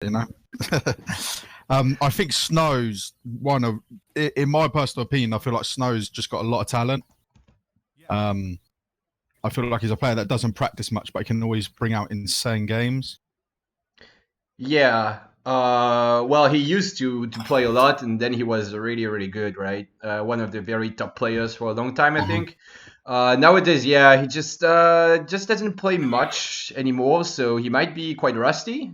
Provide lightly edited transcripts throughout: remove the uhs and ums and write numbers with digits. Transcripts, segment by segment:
you know. I think Snow's one of, in my personal opinion, I feel like Snow's just got a lot of talent. I feel like he's a player that doesn't practice much, but he can always bring out insane games. Yeah. Well, he used to play a lot, and then he was really, really good, right? One of the very top players for a long time, I think. Nowadays, yeah, he just doesn't play much anymore, so he might be quite rusty.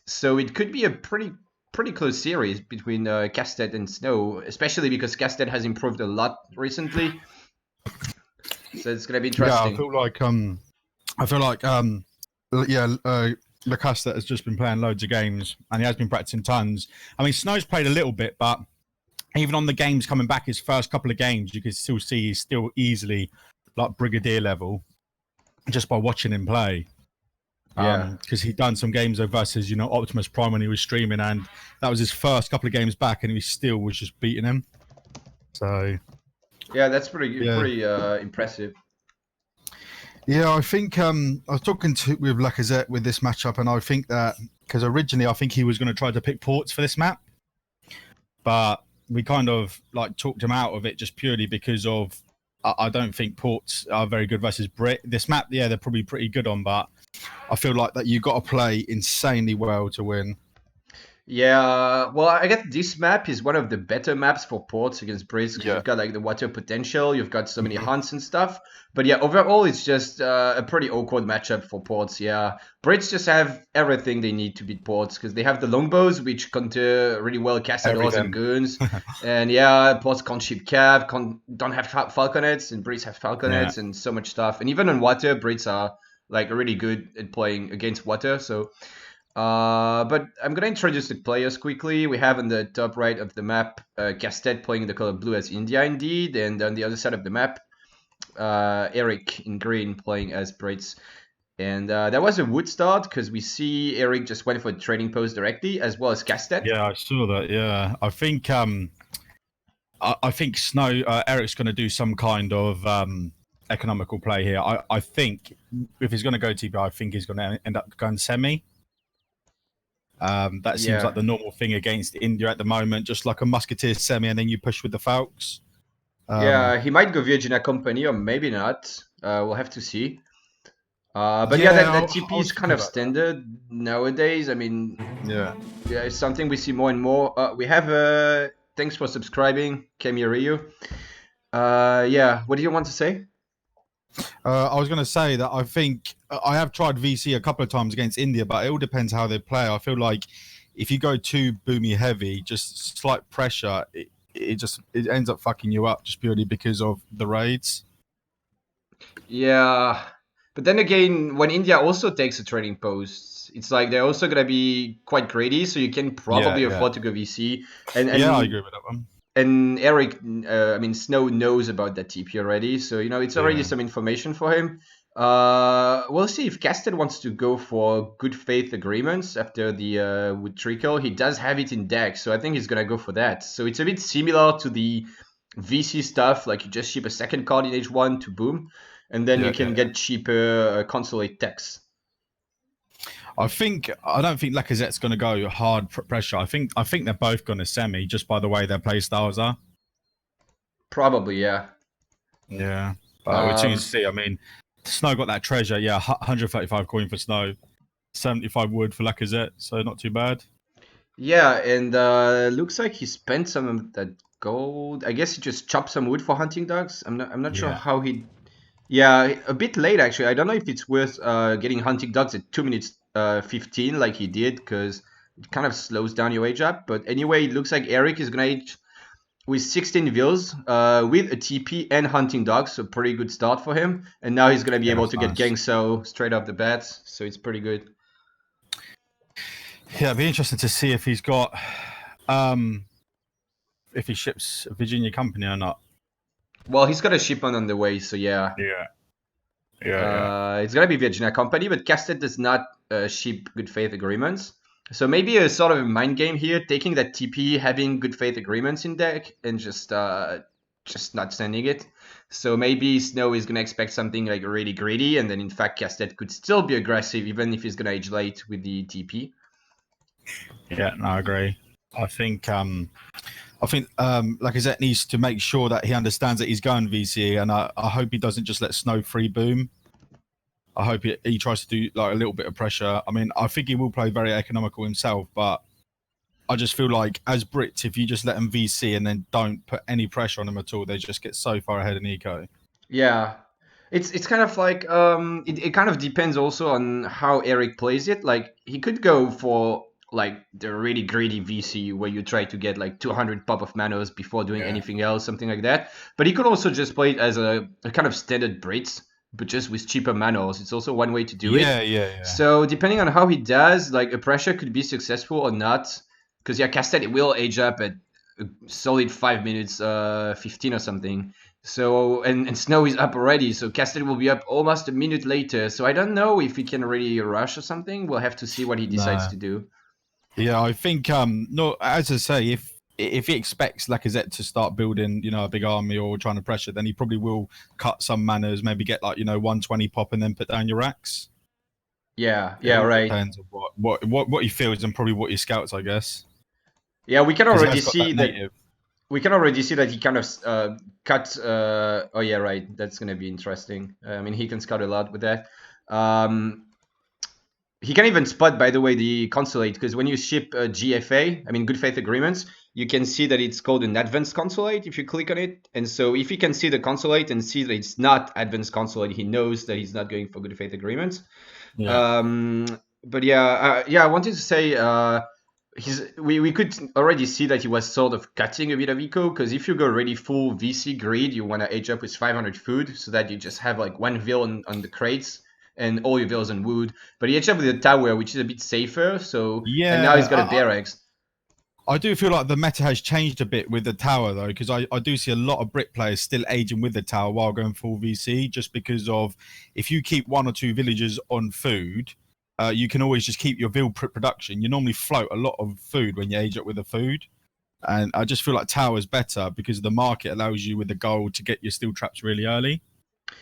So it could be a pretty close series between Lecastete and Snow, especially because Lecastete has improved a lot recently. So it's gonna be interesting. Yeah, I feel like Lecastete has just been playing loads of games, and he has been practicing tons. I mean, Snow's played a little bit, but even on the games coming back, his first couple of games, you can still see he's still easily like Brigadier level just by watching him play. Yeah. Because he'd done some games versus, Optimus Prime when he was streaming, and that was his first couple of games back, and he still was just beating him. So yeah, that's pretty impressive. Yeah, I think I was talking with Lecastete with this matchup, and I think that because originally I think he was going to try to pick ports for this map, but we kind of like talked him out of it just purely because of I don't think ports are very good versus Brit. This map, yeah, they're probably pretty good on, but I feel like that you got to play insanely well to win. Yeah, well, I guess this map is one of the better maps for ports against Brits because Yeah. you've got like the water potential, you've got so many hunts and stuff. But yeah, overall, it's just a pretty awkward matchup for ports. Yeah, Brits just have everything they need to beat ports because they have the longbows, which counter really well castadors and goons. And yeah, ports can't ship cav, don't have falconets, and Brits have falconets and so much stuff. And even on water, Brits are like really good at playing against water. So. But I'm gonna introduce the players quickly. We have on the top right of the map Lecastete playing the color blue as India indeed, and on the other side of the map, Eric in green playing as Brits. And that was a wood start because we see Eric just went for the trading post directly as well as Lecastete. Yeah, I saw that. Yeah, I think I think Snow Eric's going to do some kind of economical play here. I think if he's going to go TP, I think he's going to end up going semi. That seems like the normal thing against India at the moment, just like a musketeer semi, and then you push with the Falcons. Yeah, he might go Virginia Company or maybe not. We'll have to see. But yeah, that TP is kind of standard nowadays. I mean, yeah, it's something we see more and more. We have thanks for subscribing, Kemi Ryu. Yeah, what do you want to say? I was going to say that I think I have tried VC a couple of times against India, but it all depends how they play. I feel like if you go too boomy heavy, just slight pressure, it ends up fucking you up just purely because of the raids. Yeah, but then again, when India also takes a trading post, it's like they're also gonna be quite greedy, so you can probably afford to go VC. And yeah, I agree with that one. And Eric, I mean, Snow knows about that TP already, so it's already some information for him. We'll see if Lecastete wants to go for good faith agreements after the wood trickle. He does have it in deck, so I think he's gonna go for that. So it's a bit similar to the VC stuff, like you just ship a second card in H1 to boom, and then you can get cheaper consolate techs. I don't think Lacazette's going to go hard pressure. I think they're both going to semi just by the way their play styles are. Probably, yeah. Yeah, but we're soon to see. I mean, Snow got that treasure. Yeah, 135 coin for Snow, 75 wood for Lacazette, so not too bad. Yeah, and looks like he spent some of that gold. I guess he just chopped some wood for hunting dogs. I'm not sure how he. Yeah, a bit late actually. I don't know if it's worth getting hunting dogs at 2 minutes 15 like he did, because it kind of slows down your age up. But anyway, it looks like Eric is gonna age with 16 vills with a TP and hunting dogs, so pretty good start for him. And now he's gonna be able to get Gangso straight off the bat, so it's pretty good. Yeah, it'd be interesting to see if he's got if he ships Virginia Company or not. Well, he's got a shipment on the way, so yeah. It's gonna be Virginia Company, but Lecastete does not ship good faith agreements. So maybe a sort of a mind game here, taking that TP, having good faith agreements in deck, and just not sending it. So maybe Snow is gonna expect something like really greedy, and then in fact Lecastete could still be aggressive even if he's gonna age late with the TP. Yeah, no, I agree. I think Lacazette needs to make sure that he understands that he's going VC, and I hope he doesn't just let Snow free boom. I hope he tries to do like a little bit of pressure. I mean, I think he will play very economical himself, but I just feel like as Brits, if you just let them VC and then don't put any pressure on them at all, they just get so far ahead in eco. Yeah. It's kind of like it kind of depends also on how Eric plays it. Like he could go for like the really greedy VC where you try to get like 200 pop of manos before doing anything else, something like that. But he could also just play it as a kind of standard Brits, but just with cheaper manos. It's also one way to do it. Yeah. So depending on how he does, like a pressure could be successful or not. Because yeah, Lecastete will age up at a solid 5 minutes, 15 or something. So and Snow is up already, so Lecastete will be up almost a minute later. So I don't know if he can really rush or something. We'll have to see what he decides to do. Yeah, I think no, as I say, if he expects Lacazette to start building, a big army or trying to pressure, then he probably will cut some manners, maybe get like 120 pop and then put down your racks. Yeah, It all right. depends on what he feels and probably what he scouts, I guess. Yeah, we can 'Cause he already has got see that. native. We can already see that he kind of cut. Oh yeah, right. That's gonna be interesting. I mean, he can scout a lot with that. He can even spot, by the way, the consulate, because when you ship GFA, I mean good faith agreements, you can see that it's called an advanced consulate if you click on it. And so if he can see the consulate and see that it's not advanced consulate, he knows that he's not going for good faith agreements. Yeah. But yeah, I wanted to say we could already see that he was sort of cutting a bit of eco, because if you go really full VC greed, you want to age up with 500 food so that you just have like one veil on the crates and all your veils on wood. But he edged up with a tower, which is a bit safer. So and now he's got a barracks. I do feel like the meta has changed a bit with the tower though, because I do see a lot of Brit players still aging with the tower while going full VC, just because of if you keep 1 or 2 villagers on food, you can always just keep your veal production. You normally float a lot of food when you age up with the food. And I just feel like tower is better because the market allows you with the gold to get your steel traps really early.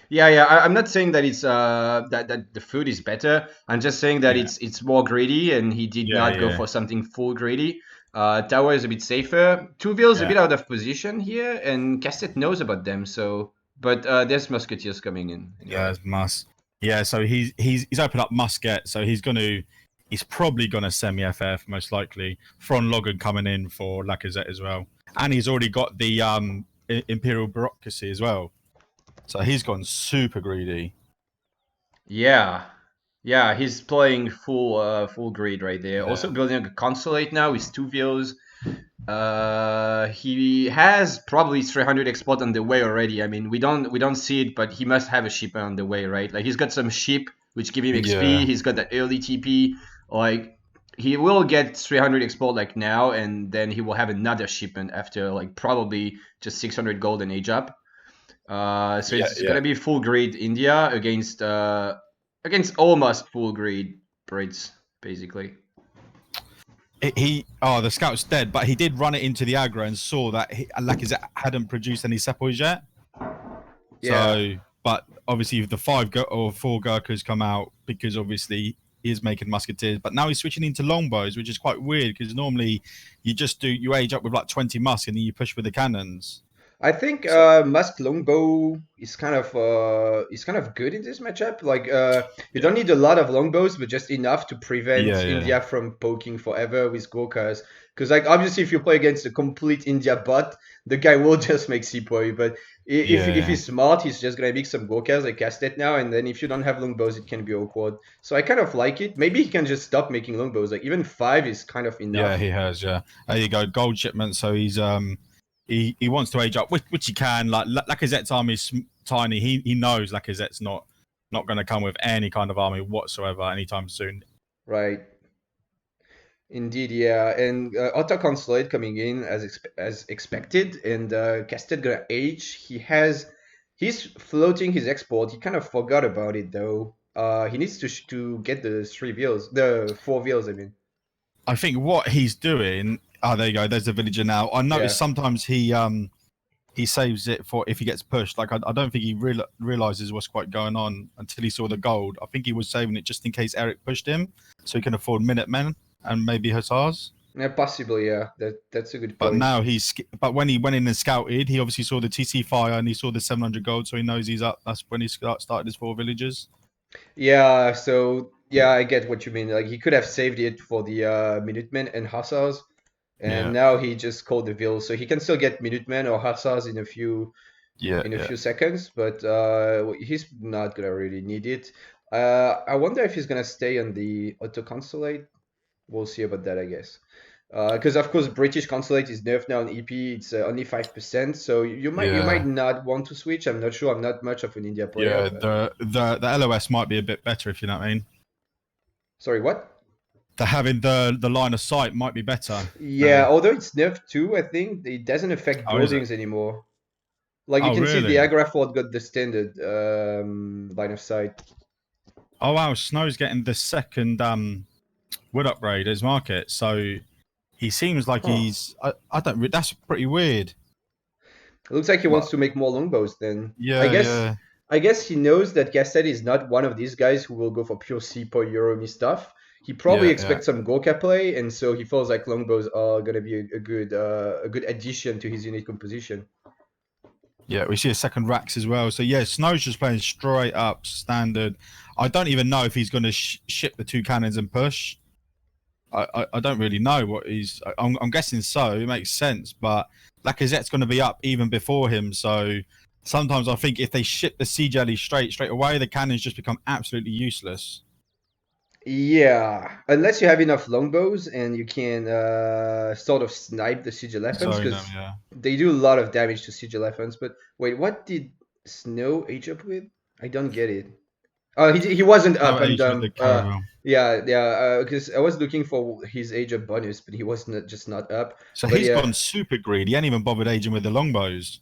Yeah. I'm not saying that it's that the food is better. I'm just saying that it's more greedy, and he did not go for something full greedy. Tower is a bit safer. 2 veils a bit out of position here, and Lecastete knows about them. So, but there's musketeers coming in. Anyway. Yeah, Mus. Yeah, so he's opened up musket, so he's probably gonna semi FF most likely. Fron Logan coming in for Lacazette as well, and he's already got the Imperial bureaucracy as well. So he's gone super greedy. Yeah, he's playing full greed right there. Yeah. Also building a consulate now with 2 veils. He has probably 300 export on the way already. I mean, we don't see it, but he must have a ship on the way, right? Like he's got some ship which give him XP. Yeah. He's got that early TP. Like he will get 300 export like now, and then he will have another shipment after like probably just 600 gold and age up. So it's gonna be full greed India against almost full greed Brits, basically. The scout's dead, but he did run it into the aggro and saw that Lacazette hadn't produced any sepoys yet. Yeah. So, but obviously the 4 Gurkhas come out because obviously he is making musketeers, but now he's switching into longbows, which is quite weird because normally you age up with like 20 musk and then you push with the cannons. I think Musk longbow is kind of good in this matchup. Like you don't need a lot of longbows, but just enough to prevent India from poking forever with Gurkhas. Because like obviously, if you play against a complete India bot, the guy will just make sepoy. But if he's smart, he's just gonna make some Gurkhas like Lecastete now. And then if you don't have longbows, it can be awkward. So I kind of like it. Maybe he can just stop making longbows. Like even 5 is kind of enough. Yeah, he has. Yeah, there you go, gold shipment. So he's He wants to age up, which he can. Like Lacazette's army is tiny. He knows Lacazette's not going to come with any kind of army whatsoever anytime soon. Right. Indeed, yeah. And Otto Consulate coming in as expected, and Lecastete gonna age. He's floating his export. He kind of forgot about it though. He needs to get the 4 veils. I mean. I think what he's doing. Oh, there you go. There's the villager now. I noticed sometimes he saves it for if he gets pushed. Like I don't think he realizes what's quite going on until he saw the gold. I think he was saving it just in case Eric pushed him, so he can afford Minutemen. and maybe Hussars. Yeah, possibly, yeah. That's a good But point. now but when he went in and scouted, he obviously saw the TC fire and he saw the 700 gold, so he knows he's up. That's when he started his 4 villagers. Yeah, so yeah, I get what you mean. Like he could have saved it for the Minutemen and Hussars, and Yeah, now he just called the Ville, so he can still get Minutemen or Hussars yeah, in a yeah. few seconds, but he's not gonna really need it. I wonder if he's gonna stay on the auto consulate. We'll see about that, I guess. Because of course British consulate is nerfed now in EP. It's only 5%, so you might Yeah, not want to switch. I'm not sure. I'm not much of an India player. yeah. But... The LOS might be a bit better if you know what I mean. Sorry, what? The having the line of sight might be better Yeah, now. although it's nerfed too, I think it doesn't affect Oh, is it? buildings anymore. Like you Oh, can see the really? Agrafort got the standard line of sight. Oh, wow. Snow's getting the second wood upgrade as market, so he seems like Huh. I don't. That's pretty weird. It looks like he But wants to make more longbows then. yeah, yeah, I guess he knows that Lecastete is not one of these guys who will go for pure Seapoy Euromi stuff. He probably yeah, yeah. expects some Gorka play, and so he feels like longbows are gonna be a good addition to his unit composition. Yeah, we see a second Rax as well. So yeah, Snow's just playing straight up standard. I don't even know if he's going to ship the 2 cannons and push. I don't really know what he's. I'm guessing so. It makes sense, but Lacazette's going to be up even before him. So sometimes I think if they ship the Sea Jelly straight away, the cannons just become absolutely useless. Yeah, unless you have enough longbows and you can sort of snipe the siege elephants, So no, because yeah. they do a lot of damage to siege elephants. But wait, what did Snow age up with? I don't get it. Oh, he wasn't No up. I'm age with the dumb. caravel. Yeah. Because I was looking for his age up bonus, but he was not up. So But he's yeah, gone super greedy. He ain't even bothered aging with the longbows.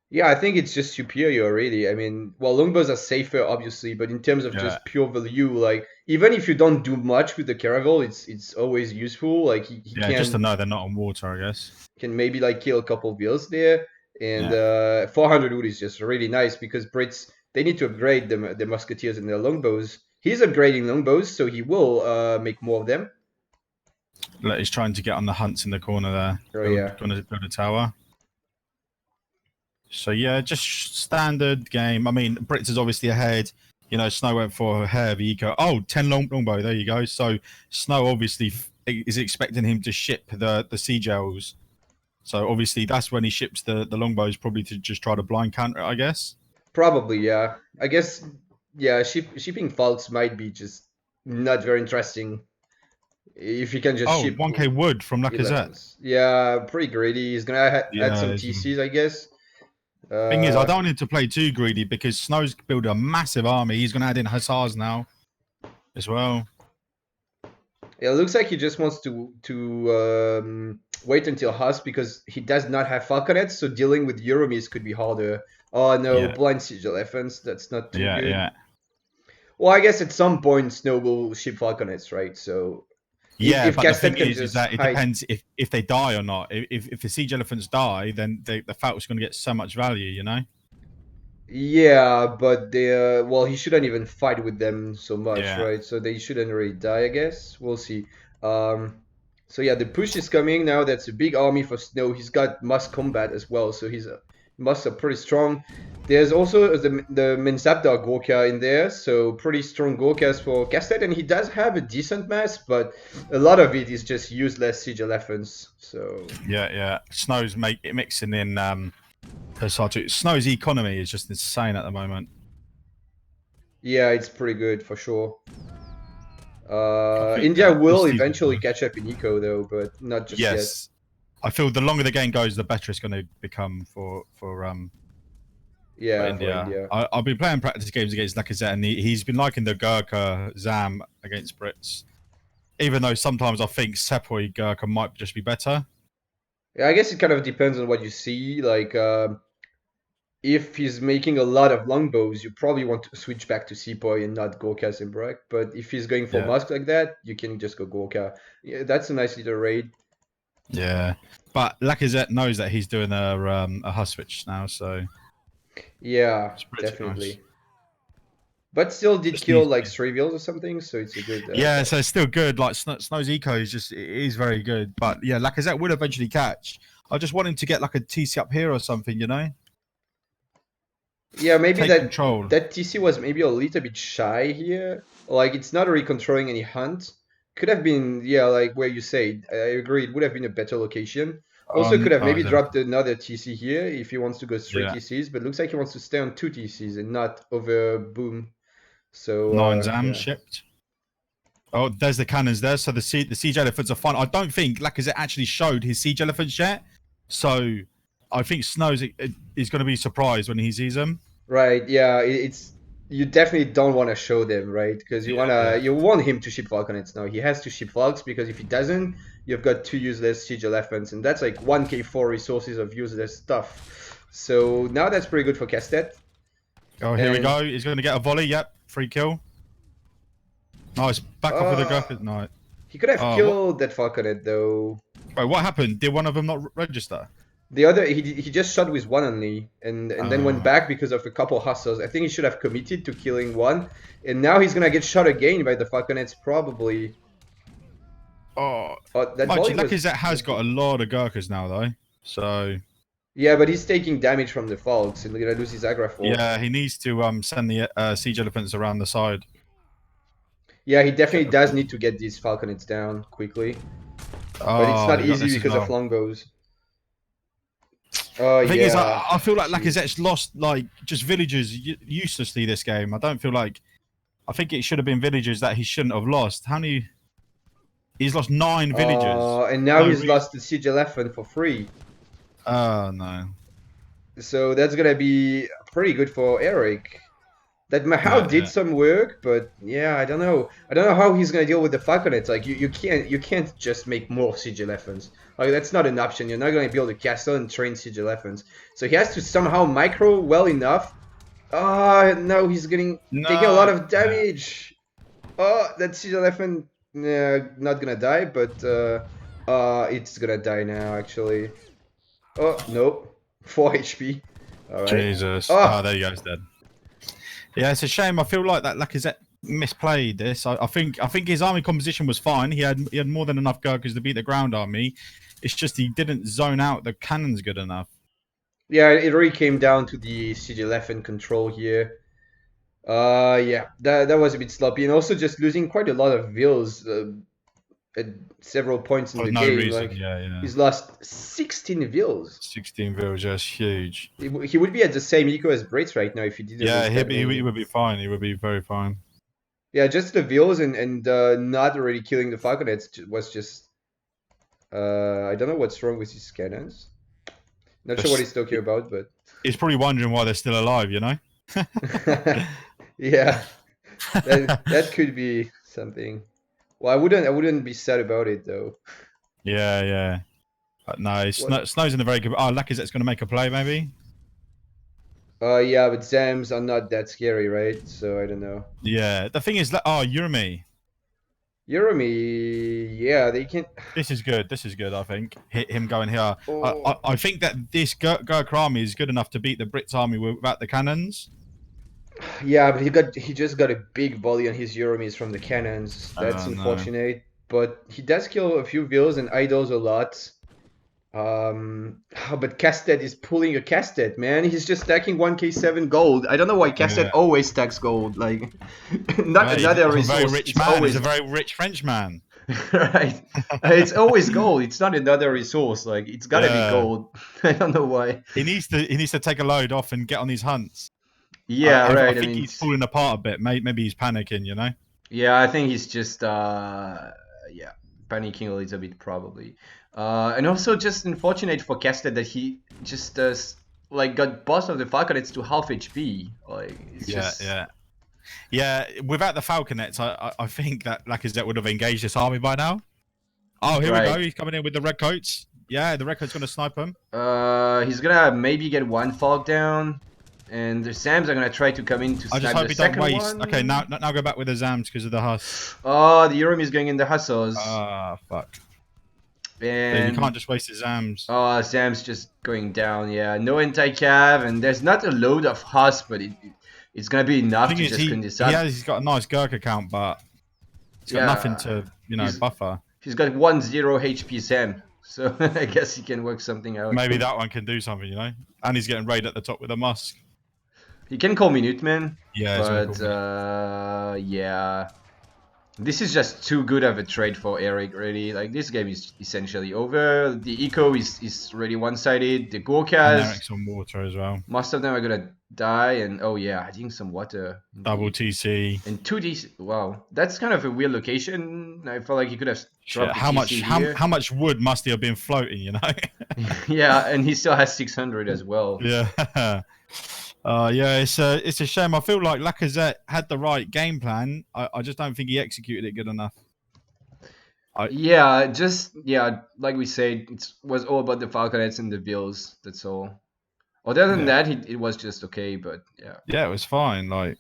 yeah, I think it's just superior, really. I mean, well, longbows are safer, obviously, but in terms of Yeah, just pure value, like even if you don't do much with the caravel, it's always useful. Like he yeah. Just to know they're not on water, I guess. can maybe like kill a couple of bills there, and Yeah. 400 wood is just really nice because Brits they need to upgrade the musketeers and their longbows. He's upgrading longbows, so he will make more of them. Like he's trying to get on the hunts in the corner there. Oh yeah. Gonna build a tower. So yeah, just standard game. I mean, Brits is obviously ahead. You know, Snow went for a hair of eco. Oh, 10 longbow. There you go. So Snow obviously is expecting him to ship the sea gels. So obviously that's when he ships the longbows, probably to just try to blind counter it, I guess. Probably, yeah. I guess, yeah, shipping faults might be just not very interesting if you can just Oh, ship 1k wood from Lacazette. 11s. Yeah, pretty greedy. He's gonna add some Yeah. TCs, I guess. Thing is, I Uh, don't want him to play too greedy because Snow's built a massive army. He's going to add in Hussars now as well. it looks like he just wants to wait until Huss because he does not have Falconets, so dealing with Euromis could be harder. Oh no, Yeah, blind siege elephants. That's not too yeah, good. yeah. Well, I guess at some point Snow will ship Falconets, right? So Yeah, if but the thing Gastet can is just that it hide. depends if they die or not. If the siege elephants die, then the Falcon's going to get so much value, you know? Yeah, but they well, he shouldn't even fight with them so much, Yeah. right? So they shouldn't really die, I guess. We'll see. So yeah, the push is coming now. That's a big army for Snow. He's got mass combat as well, so his mass are pretty strong. There's also the Menzabdar Gorka in there, so pretty strong Gorkas for Gastet, and he does have a decent mass, but a lot of it is just useless siege elephants. So Yeah, yeah. Snow's mixing in Hussar too. Snow's economy is just insane at the moment. yeah, it's pretty good for sure. I think India this will season, eventually catch up in eco though, but not just yet. yes. I feel the longer the game goes, the better it's going to become for Yeah, for India. India. I've been playing practice games against Lacazette, and he's been liking the Gurkha Zam against Brits. Even though sometimes I think Sepoy Gurkha might just be better. Yeah, I guess it kind of depends on what you see. Like, if he's making a lot of longbows, you probably want to switch back to Sepoy and not Gorka Zimbrak. But if he's going for Yeah. Musk like that, you can just go Gorka. Yeah, that's a nice little raid. Yeah, but Lacazette knows that he's doing a huss switch now, so Yeah, it's pretty definitely. nice. But still did Just kill needs like to- 3 vills or something, so it's a good. Yeah, so it's still good. Like Snow's eco is just it is very good. But yeah, Lacazette will eventually catch. I just want him to get like a TC up here or something, you know? Yeah, maybe Take control. that TC was maybe a little bit shy here. Like it's not really controlling any hunt. Could have been, yeah, like where you say. I agree. It would have been a better location. Also, could have maybe There. dropped another TC here if he wants to go 3 Yeah. TCs. But looks like he wants to stay on 2 TCs and not over boom. So 9 Zams yeah. shipped. Oh, there's the cannons there. So the siege elephants are fine. I don't think Lacazette actually showed his siege elephants yet. So I think Snow's is going to be surprised when he sees them. Right. Yeah. It's you definitely don't want to show them, right? Because you want him to ship Falconets now. He has to ship Falcons because if he doesn't, you've got 2 useless siege elephants, and that's like 1k4 resources of useless stuff. So now that's pretty good for Castet. Oh, here we go. He's going to get a volley. Yep, free kill. Nice. Back off with the Gurkhas. No. He could have killed that Falconet though. Wait, what happened? Did one of them not register? The other, he just shot with one only, and then went back because of a couple hustles. I think he should have committed to killing one, and now he's gonna get shot again by the Falconets probably. That Lacazette has got a lot of Gurkhas now though, so. Yeah, but he's taking damage from the Falks and gonna lose his Agra Force. Yeah, he needs to send the siege elephants around the side. Yeah, he definitely does need to get these Falconets down quickly, but it's not easy because of longbows. The thing is, I feel like Lacazette's lost like just villagers uselessly this game. I don't feel like. I think it should have been villagers that he shouldn't have lost. How many? He's lost 9 villagers. And now he's lost the siege elephant for free. Oh no. So that's gonna be pretty good for Eric. That Mahal did some work, but yeah, I don't know. I don't know how he's gonna deal with the Falconets. Like you can't just make more siege elephants. Like that's not an option. You're not gonna build a castle and train siege elephants. So he has to somehow micro well enough. No, he's taking a lot of damage. That siege elephant, not gonna die, but it's gonna die now actually. Oh nope, 4 HP. All right. Jesus. Oh, there you go. He's dead. Yeah, it's a shame. I feel like that Lacazette misplayed this. I think his army composition was fine. He had more than enough Gurkhas to beat the ground army. It's just he didn't zone out the cannons good enough. Yeah, it really came down to the siege elephant control here. Yeah, that was a bit sloppy, and also just losing quite a lot of vills at several points in the game. Reason. Like, he's lost 16 vills. 16 vills, that's huge. He would be at the same eco as Brits right now if he didn't. Yeah, he would be fine. He would be very fine. Yeah, just the vills and not really killing the Falconets was just. I don't know what's wrong with his cannons. Not sure what he's talking about, but he's probably wondering why they're still alive. You know. Yeah, that could be something. Well, I wouldn't be sad about it though. Yeah. But no, Snow's in a very good. Oh, Lacazette's going to make a play, maybe. Yeah, but Zams are not that scary, right? So I don't know. Yeah, the thing is that Urami, yeah, they can. This is good. I think him going here. I think that this Gurkha army is good enough to beat the Brits army without the cannons. Yeah, but he just got a big volley on his Euromies from the cannons. That's unfortunate. But he does kill a few vills and idols a lot. But Castet is pulling a Castet, man. He's just stacking 1k7 gold. I don't know why Castet always stacks gold. Like, not another resource. He's a very rich man. He's a very rich French man. Right. It's always gold. It's not another resource. Like, it's gotta be gold. I don't know why. He needs to take a load off and get on these hunts. Yeah, right. I think he's falling apart a bit. Maybe he's panicking, you know? Yeah, I think he's just panicking a little bit probably. And also just unfortunate for Castet that he just got boss of the Falconets to half HP. Like it's yeah. Without the Falconets, I think that Lacazette would have engaged this army by now. Oh, here we go. He's coming in with the red coats. Yeah, the red coat's gonna snipe him. He's gonna maybe get one Falk down. And the Zams are gonna try to come in to snipe the second one. I just hope he don't waste. Okay, now go back with the Zams because of the Hus. Oh, the Urim is going in the Hussos. Fuck. And you can't just waste the Zams. Oh, Zams just going down. Yeah, no anti-cav, and there's not a load of Hus, but it's gonna be The enough thing to is, just clean this up. he's got a nice Gurk account, but he's got nothing to, buffer. He's got 1-0 HP Sam, so I guess he can work something out. Maybe that one can do something, And he's getting raided at the top with a Musk. He can call me Newtman, Yeah, but yeah. This is just too good of a trade for Eric, really. Like, this game is essentially over. The eco is really one-sided. The And Gorkas, Eric's on water as well. most of them are gonna die. And oh yeah, adding some water. Double TC. And 2D. Wow, that's kind of a weird location. I felt like he could have dropped the How much? TC here. How much wood must he have been floating? Yeah, and he still has 600 as well. Yeah. Yeah, it's a shame. I feel like Lacazette had the right game plan. I just don't think he executed it good enough. Yeah, like we said, it was all about the Falconets and the Bills. That's all. Other than that, it was just okay. But yeah. Yeah, it was fine. Like,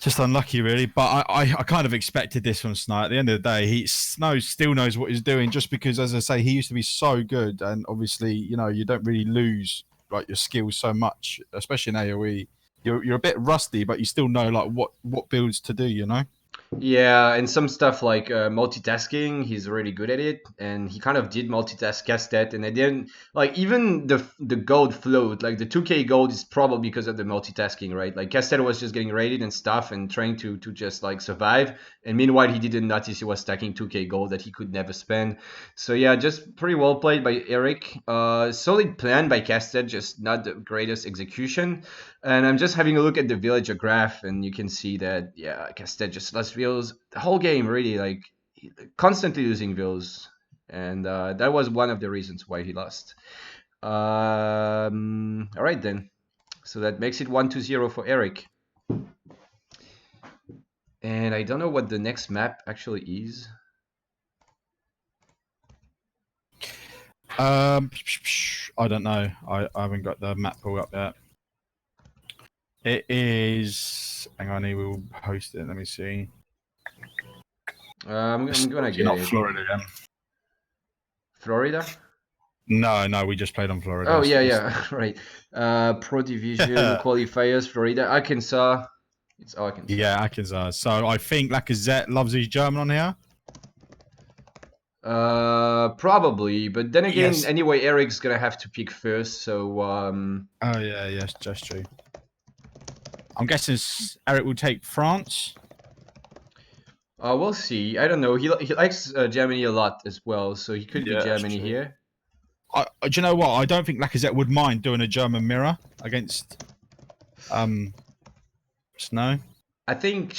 just unlucky, really. But I kind of expected this from Snow. At the end of the day, Snow still knows what he's doing. Just because, as I say, he used to be so good, and obviously, you don't really lose like your skills so much, especially in AoE. You're a bit rusty, but you still know like what builds to do. Yeah, and some stuff like multitasking, he's really good at it, and he kind of did multitask Lecastete, and I didn't like even the gold float, like the 2k gold is probably because of the multitasking, right? Like Lecastete was just getting raided and stuff and trying to just like survive, and meanwhile he didn't notice he was stacking 2k gold that he could never spend. So yeah, just pretty well played by Eric. Solid plan by Lecastete, just not the greatest execution. And I'm just having a look at the villager graph, and you can see that, yeah, Lecastete just lost vills the whole game, really, like constantly losing vills. And that was one of the reasons why he lost. All right, then. So that makes it 1-0 for Eric. And I don't know what the next map actually is. I don't know. I haven't got the map pulled up yet. It is. Hang on, we will post it. Let me see. I'm gonna get not it. Florida again. Florida? No, we just played on Florida. Oh yeah, right. Pro Division qualifiers, Florida, Arkansas. It's Arkansas. Yeah, Arkansas. So I think Lacazette loves his German on here. Probably, but then again, Yes. anyway, Eric's gonna have to pick first. So Oh yeah, yes, that's true. I'm guessing Eric will take France. we'll see. I don't know. He likes Germany a lot as well, so he could be Yeah, that's Germany true. here. Do you know what? I don't think Lacazette would mind doing a German mirror against Snow. I think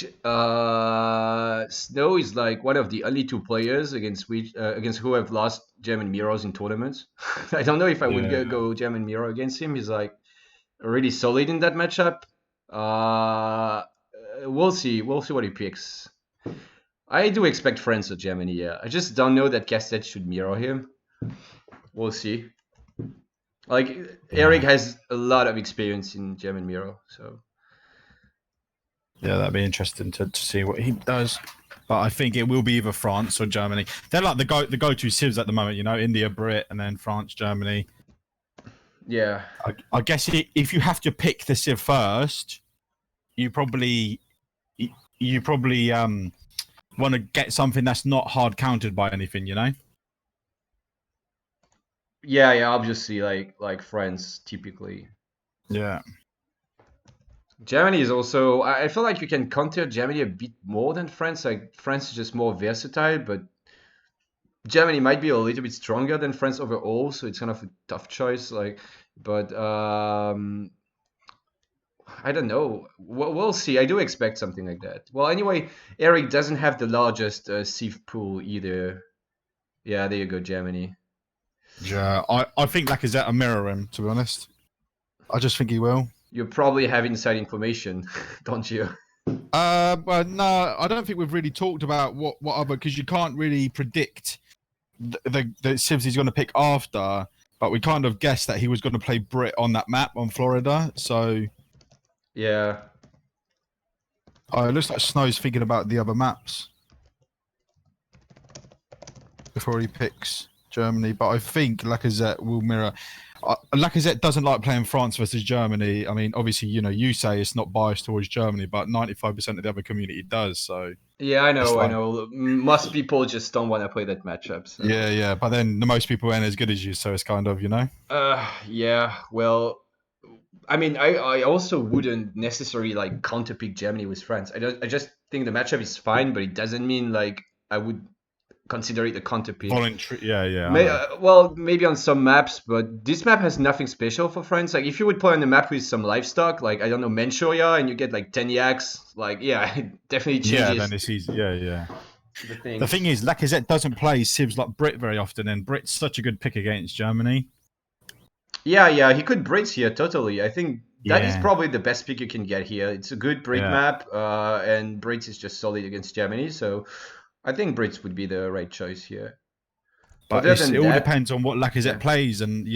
Snow is like one of the only two players against who have lost German mirrors in tournaments. I don't know if I would go German mirror against him. He's like really solid in that matchup. We'll see. We'll see what he picks. I do expect France or Germany. Yeah, I just don't know that Lecastete should mirror him. We'll see. Like Eric has a lot of experience in German mirror, so. Yeah, that'd be interesting to see what he does. But I think it will be either France or Germany. They're like the go-to civs at the moment, India, Brit, and then France, Germany. Yeah. I guess if you have to pick the civ first, you probably want to get something that's not hard countered by anything, Yeah, obviously, like France typically. Yeah. Germany is also. I feel like you can counter Germany a bit more than France. Like France is just more versatile, but Germany might be a little bit stronger than France overall, so it's kind of a tough choice. But I don't know. We'll see. I do expect something like that. Well, anyway, Eric doesn't have the largest civ pool either. Yeah, there you go, Germany. Yeah, I think Lacazette will mirror him, to be honest. I just think he will. You probably have inside information, don't you? Well, no, I don't think we've really talked about what other, because you can't really predict the civs he's going to pick after, but we kind of guessed that he was going to play Brit on that map on Florida, so... Yeah. Oh, it looks like Snow's thinking about the other maps before he picks Germany, but I think Lacazette will mirror. Lacazette doesn't like playing France versus Germany. I mean, obviously, you say it's not biased towards Germany, but 95% of the other community does. So Yeah, I know, I like, know. Most people just don't want to play that matchup. So. yeah. But then the most people ain't as good as you, so it's kind of, Yeah. Well, I mean, I also wouldn't necessarily like counterpick Germany with France. I just think the matchup is fine, but it doesn't mean like I would consider it a counterpick. Voluntary, yeah. Well, maybe on some maps, but this map has nothing special for France. Like if you would play on the map with some livestock, like I don't know, Manchuria, and you get like 10 yaks, like yeah, it definitely changes. Yeah, then it's easy. Yeah. The thing is, Lacazette doesn't play civs like Brit very often, and Brit's such a good pick against Germany. Yeah, he could Brits here totally. I think that is probably the best pick you can get here. It's a good Brit map, and Brits is just solid against Germany, so I think Brits would be the right choice here. But it all depends on what Lacazette plays, and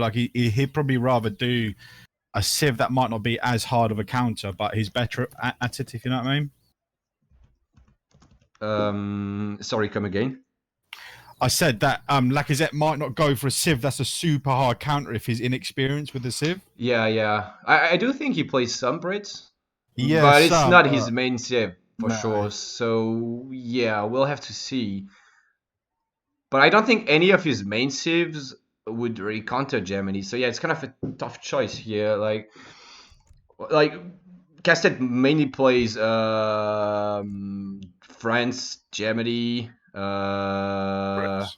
like he'd probably rather do a civ that might not be as hard of a counter, but he's better at it. If you know what I mean. Sorry, come again. I said that Lacazette might not go for a civ that's a super hard counter if he's inexperienced with the civ. Yeah. I do think he plays some Brits. Yeah, but it's not his main civ for sure. So yeah, we'll have to see. But I don't think any of his main civs would really counter Germany. So yeah, it's kind of a tough choice here. Like Lecastete mainly plays France, Germany. Brits.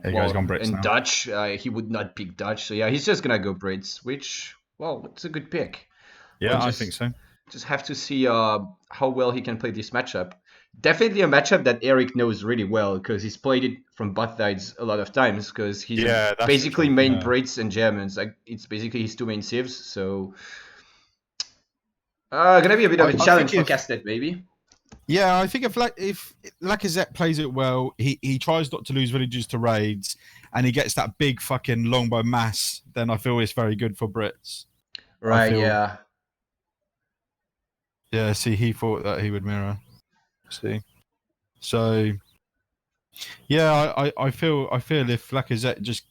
Gone Brits and now. Dutch. He would not pick Dutch. So yeah, he's just gonna go Brits, which it's a good pick. Yeah, I think so. Just have to see how well he can play this matchup. Definitely a matchup that Eric knows really well because he's played it from both sides a lot of times because he's basically main Brits and Germans. Like it's basically his two main civs. So gonna be a bit of a challenge for Lecastete, maybe. Yeah, I think if Lacazette plays it well, he tries not to lose villages to raids, and he gets that big fucking longbow mass, then I feel it's very good for Brits. Right, yeah. Yeah, see, he thought that he would mirror. See? So, yeah, I feel if Lacazette just,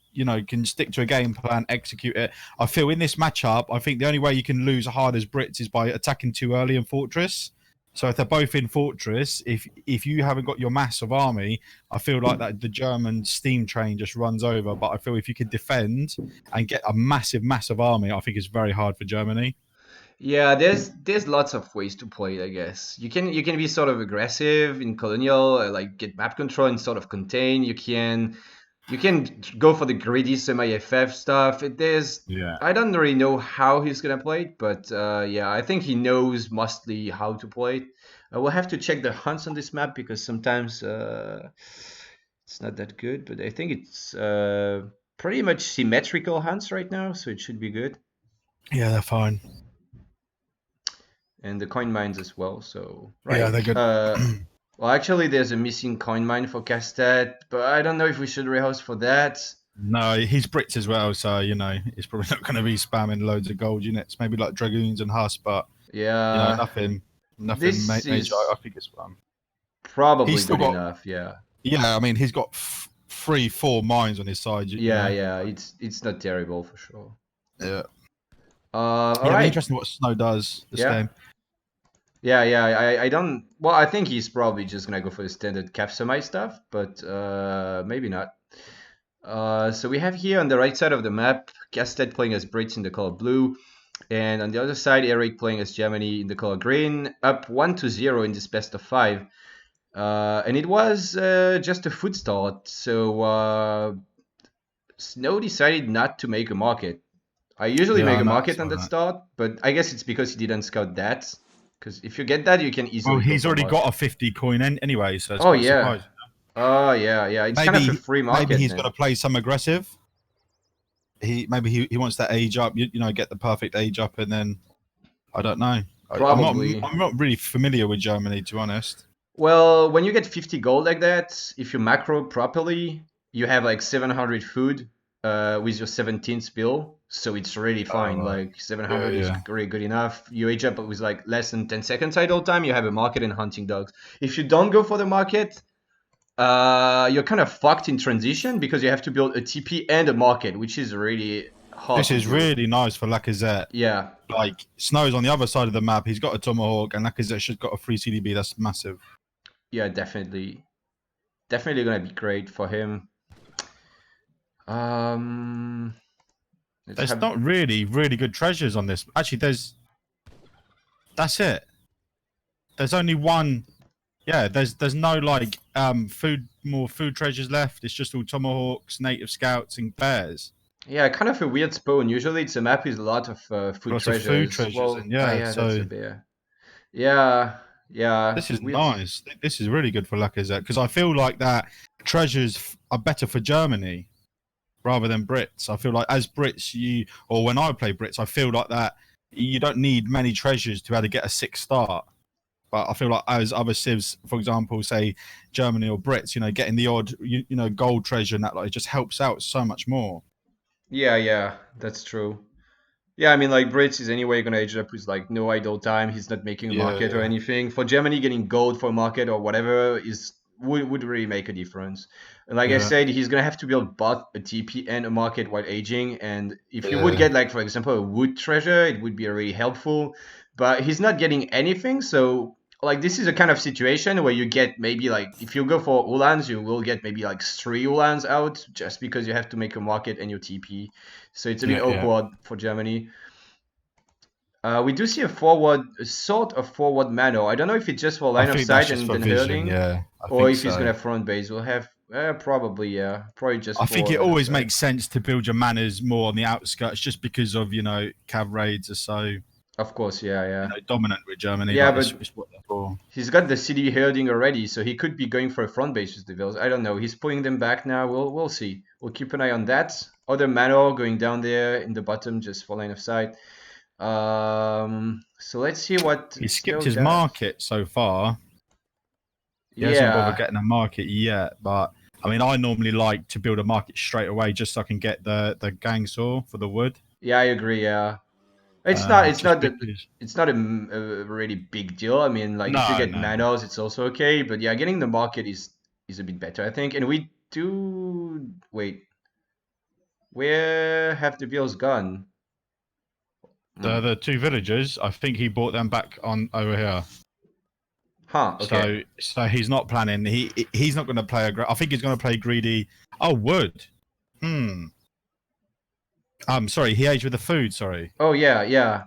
can stick to a game plan, execute it. I feel in this matchup, I think the only way you can lose hard as Brits is by attacking too early in Fortress. So if they're both in Fortress, if you haven't got your massive army, I feel like that the German steam train just runs over. But I feel if you can defend and get a massive army, I think it's very hard for Germany. Yeah, there's lots of ways to play it, I guess. You can be sort of aggressive in colonial, like get map control and sort of contain. You can go for the greedy semi-FF stuff. I don't really know how he's gonna play it, but yeah, I think he knows mostly how to play it. We'll have to check the hunts on this map because sometimes it's not that good, but I think it's pretty much symmetrical hunts right now, so it should be good. Yeah, they're fine. And the coin mines as well, so right. Yeah, they're good. Well, actually, there's a missing coin mine for Lecastete, but I don't know if we should rehouse for that. No, he's Brits as well, so he's probably not going to be spamming loads of gold units. Maybe like Dragoons and Huss, but yeah, nothing major. I think it's probably good enough. Yeah. Yeah, I mean he's got 3-4 mines on his side. Yeah, it's not terrible for sure. Yeah. All right. Interesting what Snow does this game. Yeah. I don't. Well, I think he's probably just gonna go for the standard Capsomite stuff, but maybe not. So we have here on the right side of the map, Lecastete playing as Brits in the color blue, and on the other side, Eric playing as Germany in the color green, up 1-0 in this best of 5. And it was just a foot start, so Snow decided not to make a market. I usually make a market on that start, but I guess it's because he didn't scout that. Because if you get that, you can easily. Well, he's already got a 50 coin anyway, so it's surprising. Oh yeah. It's kind of a free market. Maybe he's got to play some aggressive. He wants that age up, get the perfect age up, and then I don't know. Probably. I'm not really familiar with Germany, to be honest. Well, when you get 50 gold like that, if you macro properly, you have like 700 food with your 17th bill. So it's really fine. Like 700 is really good enough. You age up with like less than 10 seconds idle time. You have a market and hunting dogs. If you don't go for the market, you're kind of fucked in transition because you have to build a TP and a market, which is really hard This to is do. really nice for Lacazette. Yeah. Like, Snow's on the other side of the map. He's got a Tomahawk, and Lacazette's just got a free CDB. That's massive. Yeah, definitely. Definitely gonna be great for him. There's not really good treasures on this. Actually, that's it. There's only one. Yeah, there's no like more food treasures left. It's just all Tomahawks, native scouts, and bears. Yeah, kind of a weird spawn. Usually it's a map with a lot of food Lots treasures. of food treasures, Well, and yeah, yeah, so that's a bear. Yeah, yeah. this is Weird. nice. This is really good for Lacazette because I feel like that treasures are better for Germany rather than Brits. I feel like as Brits, or when I play Brits, I feel like that you don't need many treasures to be able to get a 6 start. But I feel like as other civs, for example, say Germany or Brits, getting the odd, gold treasure and that, like, it just helps out so much more. Yeah, that's true. Yeah, I mean, like Brits is anyway gonna age up with like no idle time. He's not making a market or anything. For Germany, getting gold for a market or whatever would really make a difference. And like I said, he's gonna have to build both a TP and a market while aging. And if you would get like, for example, a wood treasure, it would be really helpful. But he's not getting anything, so like this is a kind of situation where you get maybe like if you go for Ulans, you will get maybe like 3 Ulans out just because you have to make a market and your TP. So it's a bit awkward for Germany. We do see a sort of forward manor. I don't know if it's just for line of sight and then herding, or if he's gonna front base. We'll have probably probably just. I think it always makes sense to build your manors more on the outskirts, just because of cav raids are so. Of course, yeah. Dominant with Germany. Yeah, but but it's what they're for. He's got the city herding already, so he could be going for a front base with the Vils. I don't know. He's pulling them back now. We'll see. We'll keep an eye on that. Other manor going down there in the bottom just for line of sight. So let's see what he skipped his market so far. He hasn't bothered getting a market yet, but I mean, I normally like to build a market straight away just so I can get the gang saw for the wood. Yeah, I agree. Yeah. It's not a really big deal. I mean, like if you get manors, it's also okay. But yeah, getting the market is a bit better, I think. And we do wait. Where have the Vils gone? The 2 villagers. I think he bought them back on over here. Huh. Okay. So he's not planning. He's not going to play I think he's going to play greedy. Oh, wood. Sorry, he aged with the food, sorry. Oh, yeah.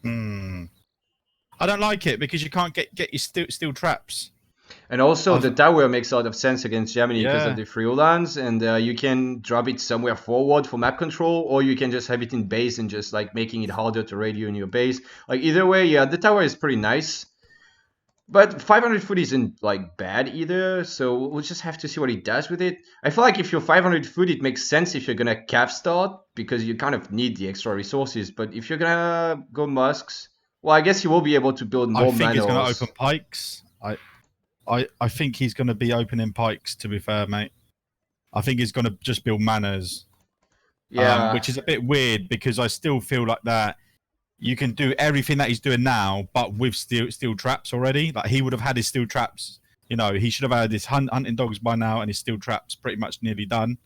I don't like it because you can't get your steel traps. And also the tower makes a lot of sense against Germany because of the free lands, and you can drop it somewhere forward for map control, or you can just have it in base and just like making it harder to raid you in your base. Like either way, yeah, the tower is pretty nice. But 500 foot isn't like bad either, so we'll just have to see what he does with it. I feel like if you're 500 foot, it makes sense if you're gonna cav start because you kind of need the extra resources. But if you're gonna go musks, well, I guess he will be able to build more manors. I think he's gonna open pikes. I think he's gonna be opening pikes. To be fair, mate, I think he's gonna just build manors. Yeah, which is a bit weird because I still feel like that. You can do everything that he's doing now, but with steel traps already. Like he would have had his steel traps. He should have had his hunting dogs by now, and his steel traps pretty much nearly done.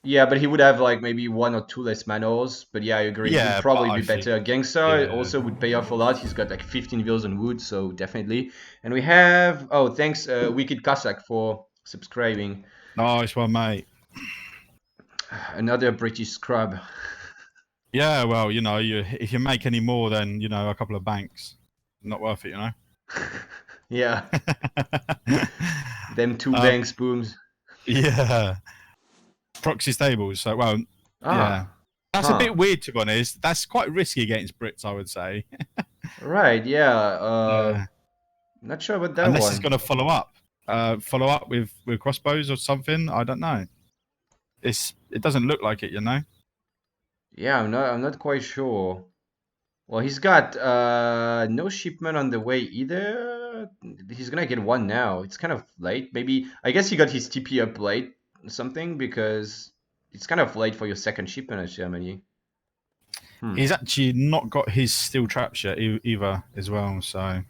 Yeah, but he would have like maybe 1 or 2 less manors. But yeah, I agree. Yeah, it would probably be better. Gangster also would pay off a lot. He's got like 15 Vils on wood, so definitely. And we have thanks Wicked Cossack for subscribing. Nice one, mate. Another British scrub. Yeah, well, if you make any more than, a couple of banks, not worth it, Yeah. Them 2 banks booms. Yeah. Proxy stables, so, well, yeah. That's a bit weird, to be honest. That's quite risky against Brits, I would say. Right, yeah. Not sure about that Unless one. it's going to follow up with crossbows or something. I don't know. It doesn't look like it, Yeah, I'm not quite sure. Well, he's got no shipment on the way either. He's gonna get one now. It's kind of late. Maybe I guess he got his TP up late or something because it's kind of late for your second shipment at Germany. He's actually not got his steel traps yet either as well. So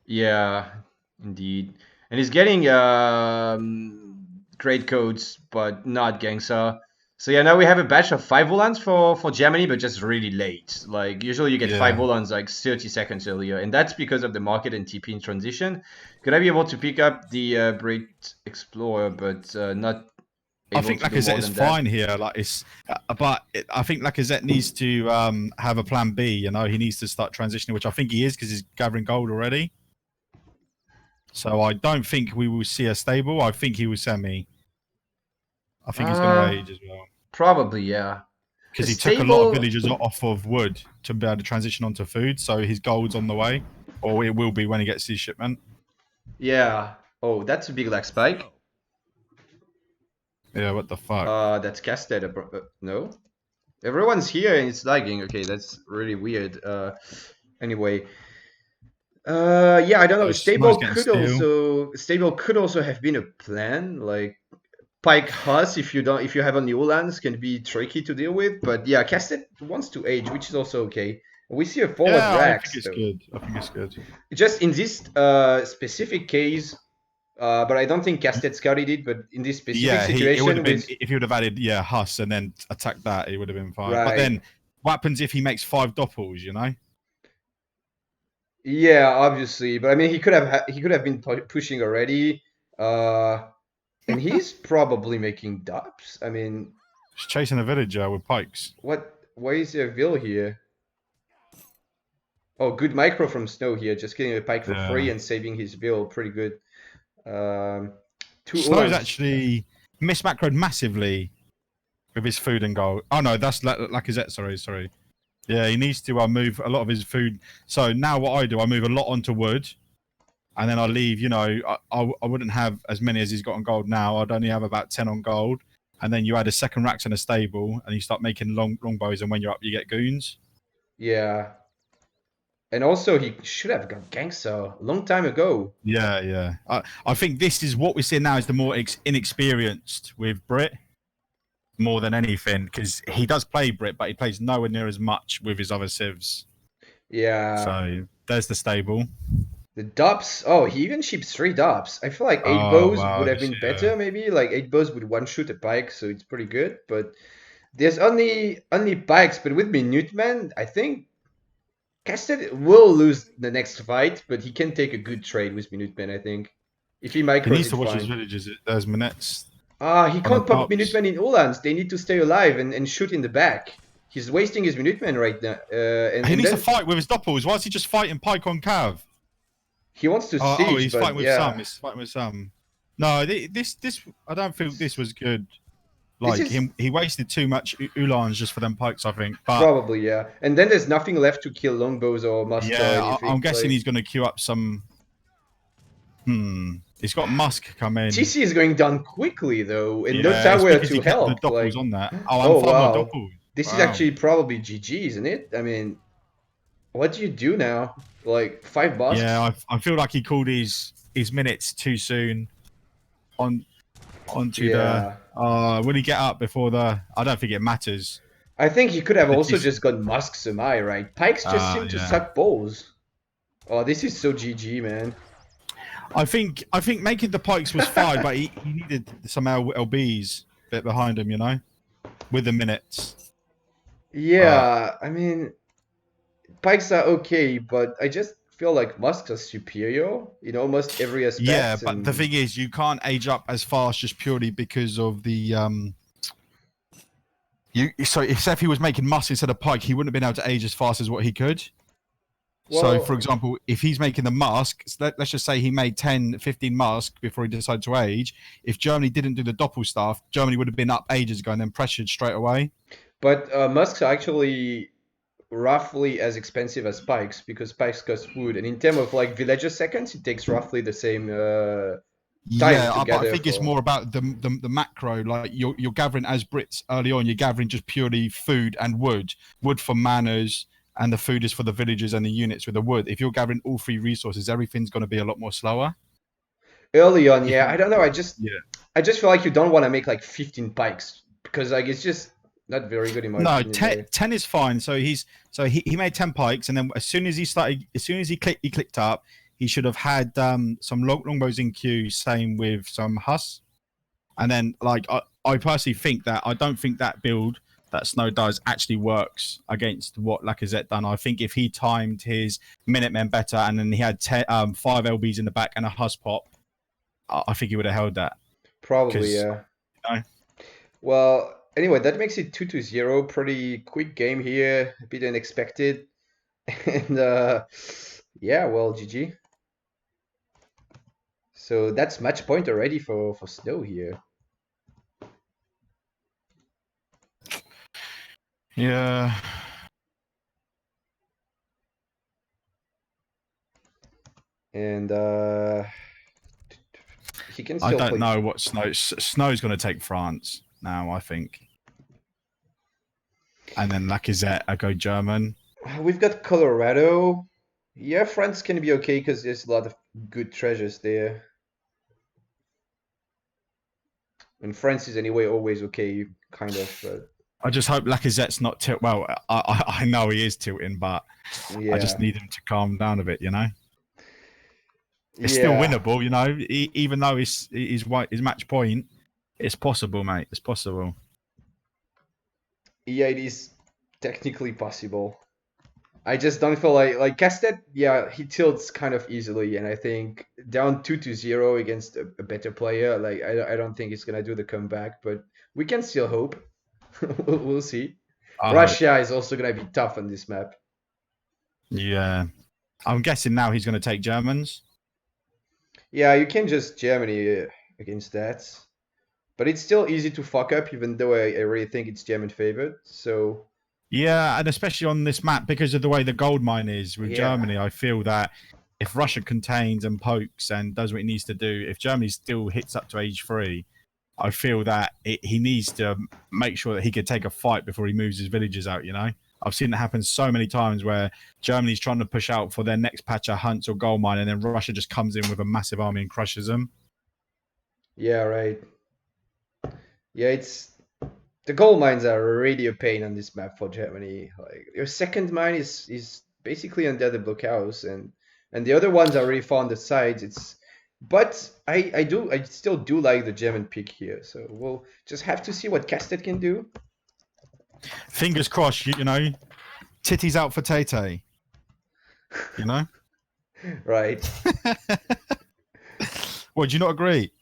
yeah, indeed. And he's getting great codes, but not Gangster. So yeah, now we have a batch of 5 volans for Germany, but just really late. Like usually you get 5 volans like 30 seconds earlier, and that's because of the market and TP in transition. Could I be able to pick up the Brit Explorer, but not I think Lacazette is fine here. Like I think Lacazette needs to have a plan B. You know, he needs to start transitioning, which I think he is because he's gathering gold already. So I don't think we will see a stable. I think he will semi. I think he's going to age as well. Probably, yeah. Because he took a lot of villagers off of wood to be able to transition onto food. So his gold's on the way, or it will be when he gets his shipment. Yeah. Oh, that's a big lag spike. Yeah, what the fuck? That's casted. No, everyone's here and it's lagging. Okay, that's really weird. Anyway, yeah, I don't know. Stable could also have been a plan. Like Pike Huss, if you have a new lands, can be tricky to deal with. But yeah, Casted wants to age, which is also okay. We see a forward Rax. I think it's good. I think it's good. Just in this specific case. But I don't think Casted scouted it. But in this specific situation, it would have been if he would have added Huss and then attacked that, it would have been fine. Right. But then, what happens if he makes 5 doppels? You know? Yeah, obviously. But I mean, he could have been pushing already. And he's probably making dops. I mean, he's chasing a villager with pikes. What? Why is there a vill here? Oh, good micro from Snow here, just getting a pike for free and saving his vill. Pretty good. Snow's actually mismacroed massively with his food and gold. Oh no, that's Lacazette. Sorry. Yeah, he needs to move a lot of his food. So now what I do, I move a lot onto wood, and then I leave. You know, I wouldn't have as many as he's got on gold now. I'd only have about 10 on gold, and then you add a second Rax and a stable, and you start making longbows. And when you're up, you get goons. Yeah. And also, he should have got Gangster a long time ago. Yeah. I think this is what we're seeing now is the more inexperienced with Brit, more than anything, because he does play Brit, but he plays nowhere near as much with his other civs. Yeah. So there's the stable. The dops. Oh, he even ships 3 dops. I feel like 8 bows would have been better, maybe. Like 8 bows would one-shoot a pike, so it's pretty good. But there's only pikes. But with Minuteman, I think Casted will lose the next fight, but he can take a good trade with Minuteman, I think. If he micros, he needs to watch his villages. There's Minettes. He can't pop Minuteman in Uhlans. They need to stay alive and shoot in the back. He's wasting his Minuteman right now. He needs to fight with his doppels. Why is he just fighting Pike on Cav? He wants to siege, he's fighting with some. He's fighting with some. No, this I don't feel this was good. Like he wasted too much Uhlans just for them pikes, I think. But probably, yeah. And then there's nothing left to kill longbows or musk. Yeah, I'm guessing he's going to queue up some. He's got Musk come in. TC is going down quickly though, and no tower to help. The doppels on that. Oh, wow. This is actually probably GG, isn't it? I mean, what do you do now? Like 5 bucks? Yeah, I feel like he called his minutes too soon. Onto the. Will he get up before the? I don't think it matters. I think he could have also just got Musk Semi, right? Pikes just seem to suck balls. Oh, this is so GG, man. I think making the pikes was fine, but he needed some LBs a bit behind him, you know, with the minutes. Yeah, I mean, pikes are okay, but I just feel like Musks are superior in almost every aspect. Yeah, but the thing is, you can't age up as fast just purely because of the So if he was making Musk instead of Pike, he wouldn't have been able to age as fast as what he could. Well, so, for example, if he's making the Musk, let's just say he made 10, 15 Musk before he decided to age. If Germany didn't do the Doppel stuff, Germany would have been up ages ago and then pressured straight away. But Musks are actually roughly as expensive as Pikes because Pikes cost wood. And in terms of like villager seconds, it takes roughly the same time. Yeah, but I think it's more about the macro. Like you're gathering as Brits early on, you're gathering just purely food and wood. Wood for manors. And the food is for the villagers and the units with the wood. If you're gathering all 3 resources, everything's going to be a lot more slower. Early on, yeah. I don't know. I just feel like you don't want to make like 15 pikes because like it's just not very good in my opinion. No, 10 is fine. So he made 10 pikes, and then as soon as he clicked up, he should have had some longbows in queue, same with some Huss. And then, like, I personally think that I don't think that build that Snow does actually works against what Lacazette done. I think if he timed his Minutemen better and then he had 5 LBs in the back and a Huss pop, I think he would have held that. Probably, yeah. You know? Well, anyway, that makes it 2-0. Pretty quick game here, a bit unexpected. And yeah, well, GG. So that's match point already for Snow here. Yeah. And he can still I don't play. know what Snow's going to take France now, I think. And then Lacazette, I go German. We've got Colorado. Yeah, France can be okay because there's a lot of good treasures there. And France is anyway always okay, kind of. But... I just hope Lacazette's not tilt. Well, I know he is tilting, but yeah. I just need him to calm down a bit, you know. It's still winnable, you know. Even though his match point, it's possible, mate. It's possible. Yeah, it is technically possible. I just don't feel like Castet. Yeah, he tilts kind of easily, and I think down 2-0 against a better player, like I don't think he's gonna do the comeback, but we can still hope. We'll see. Russia is also gonna be tough on this map. Yeah, I'm guessing now he's gonna take Germans. Yeah, you can just Germany against that, but it's still easy to fuck up, even though I really think it's German favored. So. Yeah, and especially on this map, because of the way the gold mine is with Germany, I feel that if Russia contains and pokes and does what it needs to do, if Germany still hits up to age 3, I feel that he needs to make sure that he could take a fight before he moves his villagers out, you know? I've seen it happen so many times where Germany's trying to push out for their next patch of hunts or gold mine, and then Russia just comes in with a massive army and crushes them. Yeah, right. Yeah, it's... The gold mines are really a pain on this map for Germany. Like your second mine is basically under the blockhouse, and the other ones are really far on the sides. But I still do like the German pick here. So we'll just have to see what Castet can do. Fingers crossed, you know, titties out for Tay. You know, right? Well, do you not agree?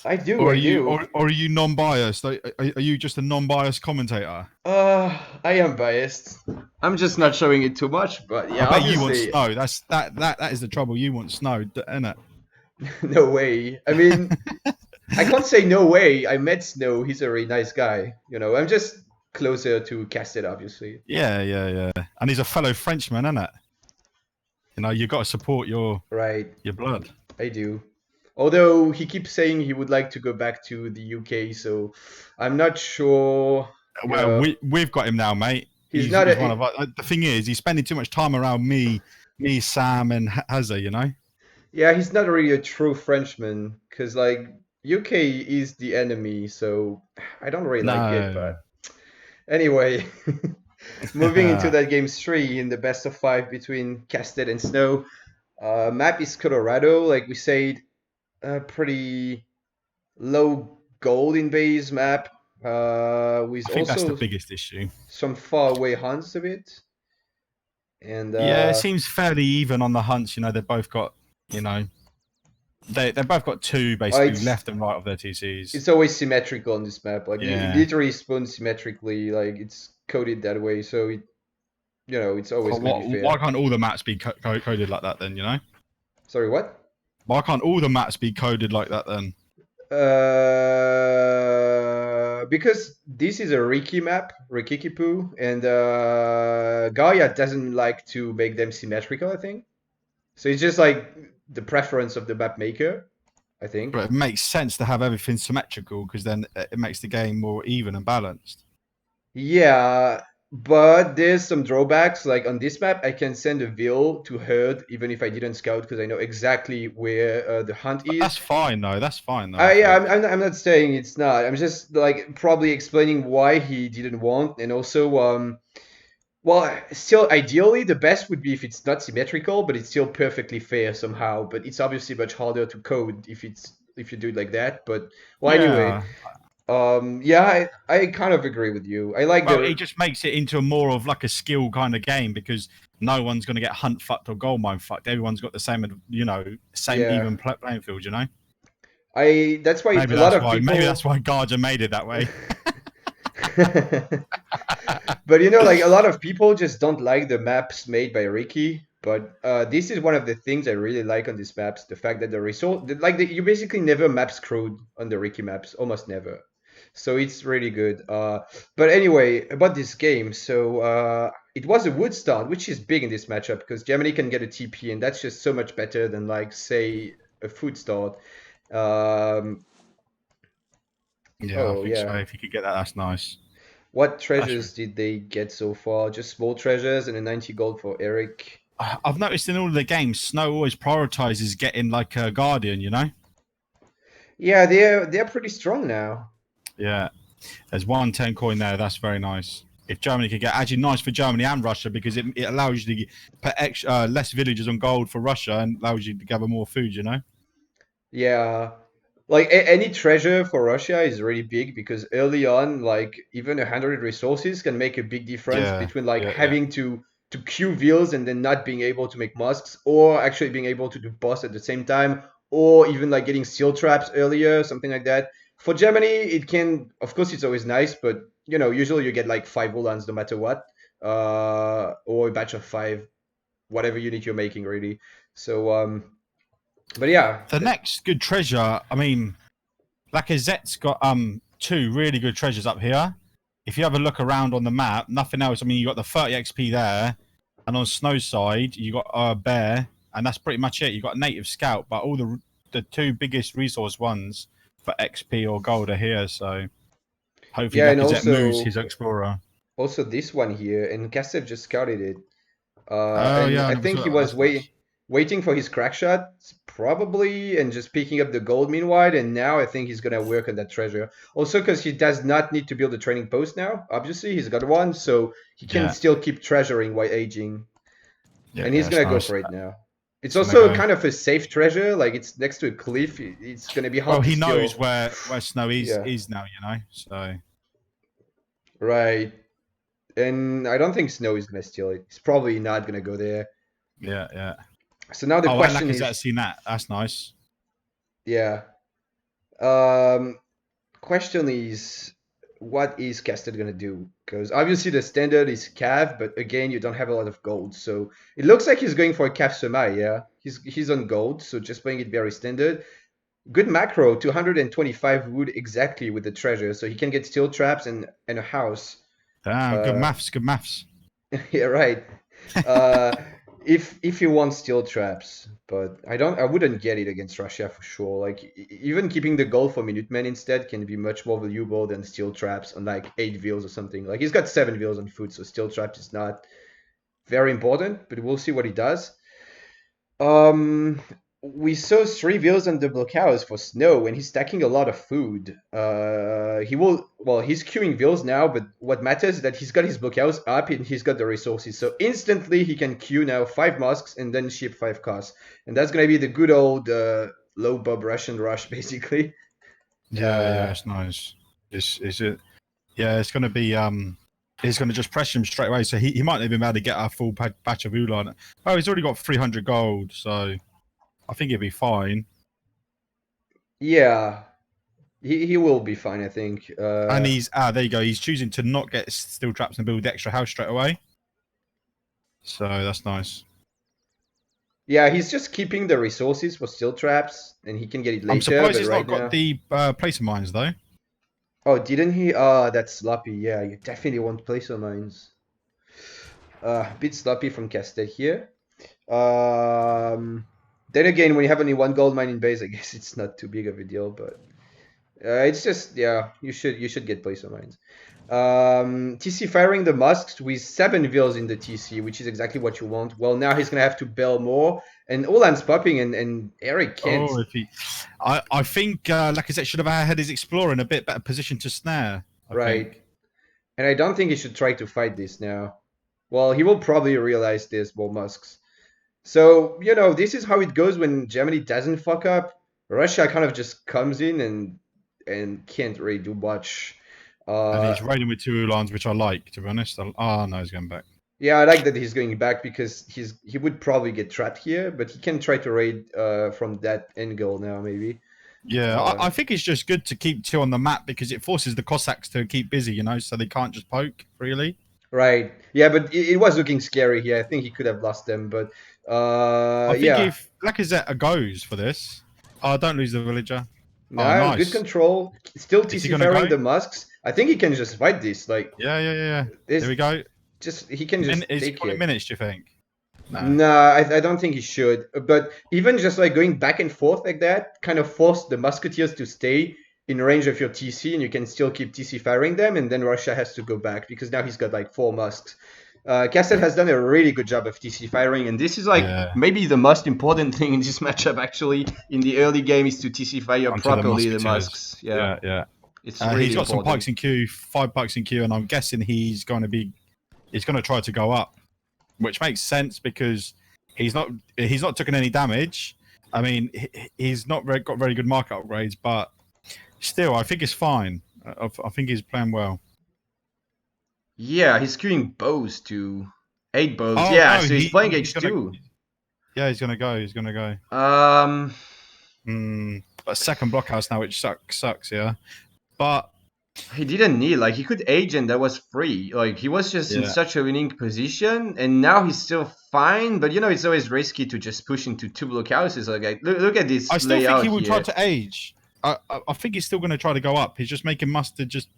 I do. Or are I do. you non-biased? Are you just a non-biased commentator? I am biased. I'm just not showing it too much, but yeah. I bet you want Snow. That is the trouble. You want Snow, isn't it? No way. I mean, I can't say no way. I met Snow. He's a really nice guy. You know, I'm just closer to Castet, obviously. Yeah. And he's a fellow Frenchman, isn't it? You know, you got to support your blood. I do. Although he keeps saying he would like to go back to the UK, so I'm not sure. Well, we've got him now, mate. He's one of us. The thing is, he's spending too much time around me, Sam, and Hazza, you know? Yeah, he's not really a true Frenchman, because, like, UK is the enemy, so I don't really like it, but... Anyway, moving into that game 3 in the best of 5 between Castet and Snow. Map is Colorado, like we said. Pretty low gold in base map with I think also that's the biggest issue. Some far away hunts a bit, and yeah, it seems fairly even on the hunts. You know, they've both got, you know, they both got 2 basically left and right of their TCs. It's always symmetrical on this map. Like it literally spawns symmetrically. Like it's coded that way, so it, you know, it's always going to be fair. Why can't all the maps be coded like that then? You know? Sorry, what? Why can't all the maps be coded like that then? Because this is a Riki map, Rikikipu, and Gaia doesn't like to make them symmetrical, I think. So it's just like the preference of the map maker, I think. But it makes sense to have everything symmetrical because then it makes the game more even and balanced. Yeah, but there's some drawbacks. Like on this map, I can send a Vil to herd even if I didn't scout because I know exactly where the hunt is. That's fine though. Yeah, I'm not saying it's not. I'm just like probably explaining why he didn't want, and also Well, still, ideally, the best would be if it's not symmetrical, but it's still perfectly fair somehow. But it's obviously much harder to code if you do it like that. But well, anyway, Yeah. yeah, I kind of agree with you. I like Well, it the just makes it into a more of like a skill kind of game because no one's going to get hunt fucked or gold mine fucked. Everyone's got the same, same yeah. even playing field. That's why a lot of Maybe people. that's why Garja made it that way. But like a lot of people just don't like the maps made by Ricky. But this is one of the things I really like on these maps: the fact that the result, you basically never map screwed on the Ricky maps, almost never. So it's really good. But anyway, about this game, so it was a wood start, which is big in this matchup because Germany can get a TP, and that's just so much better than like say a food start. Um, Yeah, I oh think so. yeah. If you could get that, that's nice. What That's treasures did they get so far? Just small treasures and a 90 gold for Eric. I've noticed in all of the games, Snow always prioritizes getting like a guardian. Yeah, they're pretty strong now. Yeah, there's 110 coin there. That's very nice. If Germany could get actually nice for Germany and Russia because it allows you to put less villagers on gold for Russia and allows you to gather more food. Yeah. Like any treasure for Russia is really big because early on, like even 100 resources can make a big difference Yeah, between like yeah. having to queue vills and then not being able to make mosques, or actually being able to do boss at the same time, or even like getting steel traps earlier, something like that. For Germany, it can, of course, it's always nice, but usually you get like 5 Ulans no matter what, or a batch of 5, whatever unit you're making, really. So, but yeah, The next good treasure, I mean, Lacazette's got two really good treasures up here. If you have a look around on the map, nothing else. I mean, you got the 30 XP there, and on Snow side, you got a bear, and that's pretty much it. You got a native scout, but all the two biggest resource ones for XP or gold are here. So hopefully, yeah, and Lacazette moves his explorer. also this one here, and Kastev just scouted it. Oh And yeah, I I never think saw he that. was That's nice. waiting for his crack shot, probably, and just picking up the gold meanwhile. And now I think he's gonna work on that treasure. Also, because he does not need to build a training post now. Obviously, he's got one, so he can Yeah, still keep treasuring while aging. yeah, And yeah. he's That's gonna go nice. for it now. It's It's gonna also go. kind of a safe treasure, like it's next to a cliff. It's gonna be Well, hard to he knows steal. where Snow is Yeah, is now. So right. And I don't think Snow is gonna steal it. He's probably not gonna go there. yeah, yeah. So now the Oh, and question Lacazette's is, seen that. That's nice. yeah. Um, Question is, what is Casted gonna do? Because obviously the standard is Cav, but again, you don't have a lot of gold. So it looks like he's going for a Cav Semi, yeah? He's on gold, so just playing it very standard. Good macro, 225 wood exactly with the treasure, so he can get steel traps and a house. Damn, good Uh, maths. Good maths. yeah, right. Uh, if you want steel traps, but I wouldn't get it against Russia for sure. Like even keeping the gold for Minutemen instead can be much more valuable than steel traps on like 8 vills or something. Like he's got 7 vills on foot, so steel traps is not very important, but we'll see what he does. Um, we saw 3 vills on the blockhouse for Snow, and he's stacking a lot of food. He's queuing vills now, but what matters is that he's got his blockhouse up and he's got the resources. So instantly he can queue now 5 mosques and then ship 5 cars. And that's gonna be the good old low bob Russian rush, basically. Yeah, Uh, it's nice. Is it? Yeah, it's gonna be He's gonna just press him straight away. So he might not even be able to get a full batch of Ulan. Oh, he's already got 300 gold, so I think he'll be fine. yeah, he will be fine, I think. And there you go. He's choosing to not get steel traps and build the extra house straight away. So that's nice. Yeah, he's just keeping the resources for steel traps, and he can get it I'm later. surprised But he's right not got now, the place of mines though. oh, didn't he? Ah, that's sloppy. Yeah, you definitely want placer mines. Bit sloppy from Castet here. Then again, when you have only one gold mine in base, I guess it's not too big of a deal. But it's just, yeah, you should get placer mines. TC firing the musks with 7 vills in the TC, which is exactly what you want. Well, now he's gonna have to bail more, and Ulan's popping, and Eric can't. Oh, I think Lacazette should have had his explorer in a bit better position to snare. I Right, think. and I don't think he should try to fight this now. Well, he will probably realize this, Bo Musks. So, this is how it goes when Germany doesn't fuck up. Russia kind of just comes in and can't really do much. And he's Uh, raiding with 2 Ulans, which I like, to be honest. Oh, no, he's going back. yeah, I like that he's going back because he would probably get trapped here, but he can try to raid from that angle now, maybe. Yeah, I think it's just good to keep 2 on the map because it forces the Cossacks to keep busy, so they can't just poke, really. Right. Yeah, but it was looking scary here. I think he could have lost them, but I think yeah. if Lecastete goes for this, don't lose the villager. Oh, No, good nice. control. Still Is he TC going to firing go? the musks. I think he can just fight this. Like, Yeah. this, There we go. he can just Is take 20 it. minutes, do you think? No, I don't think he should. But even just like going back and forth like that kind of forced the musketeers to stay in range of your TC, and you can still keep TC firing them, and then Russia has to go back because now he's got like 4 musks. Castel has done a really good job of TC firing, and this is like maybe the most important thing in this matchup actually in the early game is to TC fire Onto properly the musks. Yeah. It's really he's got important. some pikes in queue, 5 pikes in queue, and I'm guessing he's going to try to go up, which makes sense because he's not taken any damage. I mean, he's not got very good market upgrades, but still, I think it's fine. I think he's playing well. Yeah, he's queuing bows too. 8 bows. Oh, yeah, no, so he's playing H2. Yeah, he's gonna go. But second blockhouse now, which sucks. Yeah, but he didn't need, like, he could age and that was free. Like, he was just in such a winning position, and now he's still fine. But it's always risky to just push into 2 blockhouses. Like, look at this. I still think he will here. try to age. I think he's still going to try to go up. He's just making mustard just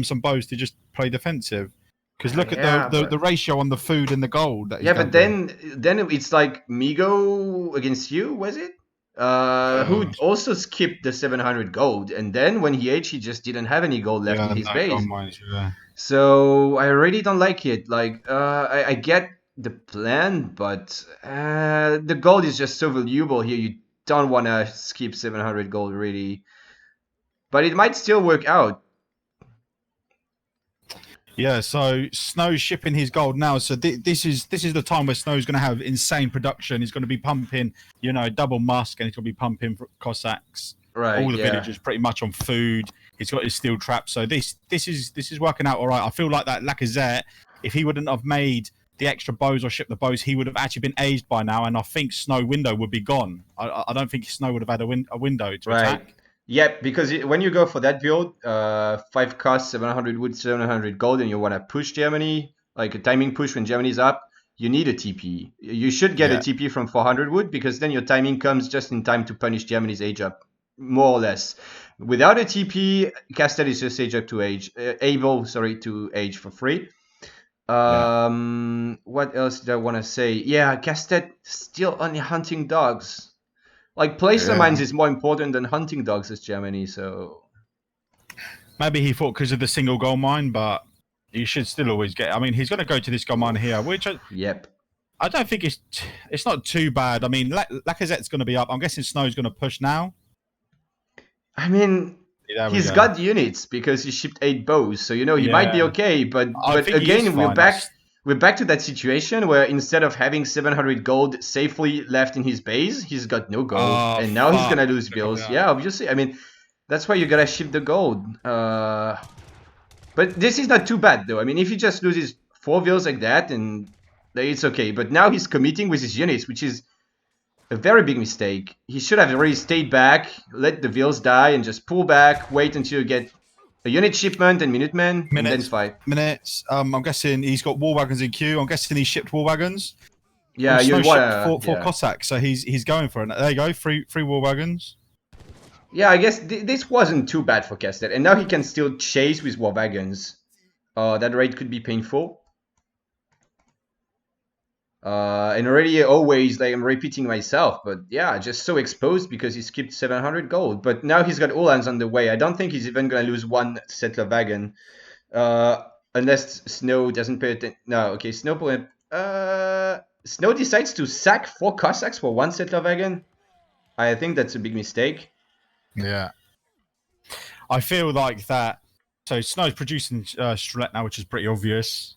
some bows to just play defensive. Because look at the ratio on the food and the gold. That he's but then it's like Migo against you, was it? Who also skipped the 700 gold, and then when he aged, he just didn't have any gold left in his base. So I really don't like it. Like, I get the plan, but the gold is just so valuable here. You don't want to skip 700 gold, really. But it might still work out. Yeah, so Snow's shipping his gold now. So this is the time where Snow's going to have insane production. He's going to be pumping, double musk, and he's going to be pumping for Cossacks. Right. All the villagers pretty much on food. He's got his steel trap. So this is working out all right. I feel like that Lecastete, if he wouldn't have made the extra bows or shipped the bows, he would have actually been aged by now, and I think Snow window would be gone. I don't think Snow would have had a window to attack. Yeah, because when you go for that build, 5 cost, 700 wood, 700 gold, and you want to push Germany, like a timing push when Germany's up, you need a TP. You should get a TP from 400 wood because then your timing comes just in time to punish Germany's age up, more or less. Without a TP, Castel is just age up to age, able to age for free. What else did I want to say? Yeah, Castel still only hunting dogs. Like, placer mines is more important than hunting dogs as Germany, so... Maybe he thought because of the single gold mine, but you should still always get... I mean, he's going to go to this gold mine here, which... I don't think it's not too bad. I mean, Lacazette's going to be up. I'm guessing Snow's going to push now. I mean, he's got units because he shipped 8 bows, so, he might be okay, but again, we're back to that situation where instead of having 700 gold safely left in his base, he's got no gold, and now he's gonna lose bills. Yeah, obviously. I mean, that's why you gotta ship the gold. But this is not too bad, though. I mean, if he just loses 4 bills like that, and it's okay. But now he's committing with his units, which is a very big mistake. He should have already stayed back, let the bills die, and just pull back, wait until you get a unit shipment and Minutemen, and then fight. I'm guessing he's got war wagons in queue. I'm guessing he shipped war wagons. Yeah, you shipped for Cossacks, so he's going for it. There you go, free war wagons. Yeah, I guess this wasn't too bad for Castel, and now he can still chase with war wagons. That raid could be painful. And already always, like, I'm repeating myself, but yeah, just so exposed because he skipped 700 gold. But now he's got all hands on the way. I don't think he's even going to lose 1 settler wagon. Unless Snow doesn't pay attention. No, okay, Snow decides to sack 4 Cossacks for 1 settler wagon. I think that's a big mistake. Yeah. I feel like that. So Snow's producing Strelette now, which is pretty obvious.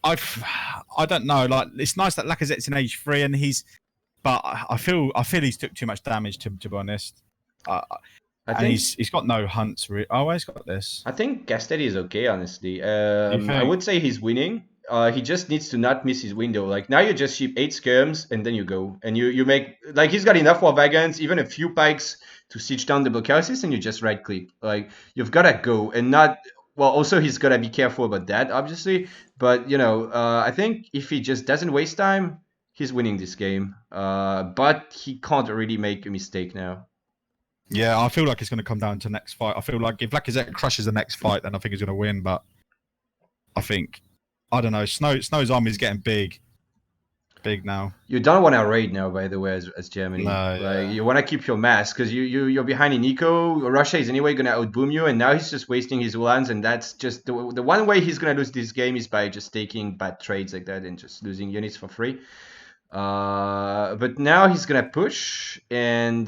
I don't know. Like, it's nice that Lacazette's in age 3 and but I feel he's took too much damage to be honest. And he's got no hunts. Oh, he's got this. I think Lecastete is okay, honestly. think? I would say he's winning. He just needs to not miss his window. Like now, you just ship 8 skirms and then you go and you make like he's got enough war wagons, even a few pikes to siege down the blockhouses, and you just right click. Like you've gotta go and not. Well, also he's gotta be careful about that, obviously. But you know, I think if he just doesn't waste time, he's winning this game. But he can't really make a mistake now. Yeah, I feel like it's going to come down to next fight. I feel like if Lacazette crushes the next fight, then I think he's going to win. But I don't know. Snow's army is getting big now. You don't want to raid now, by the way, as Germany. No, You want to keep your mass because you're behind in eco. Russia is anyway going to outboom you, and now he's just wasting his ulans, and that's just the one way he's going to lose this game is by just taking bad trades like that and just losing units for free. But now he's going to push, and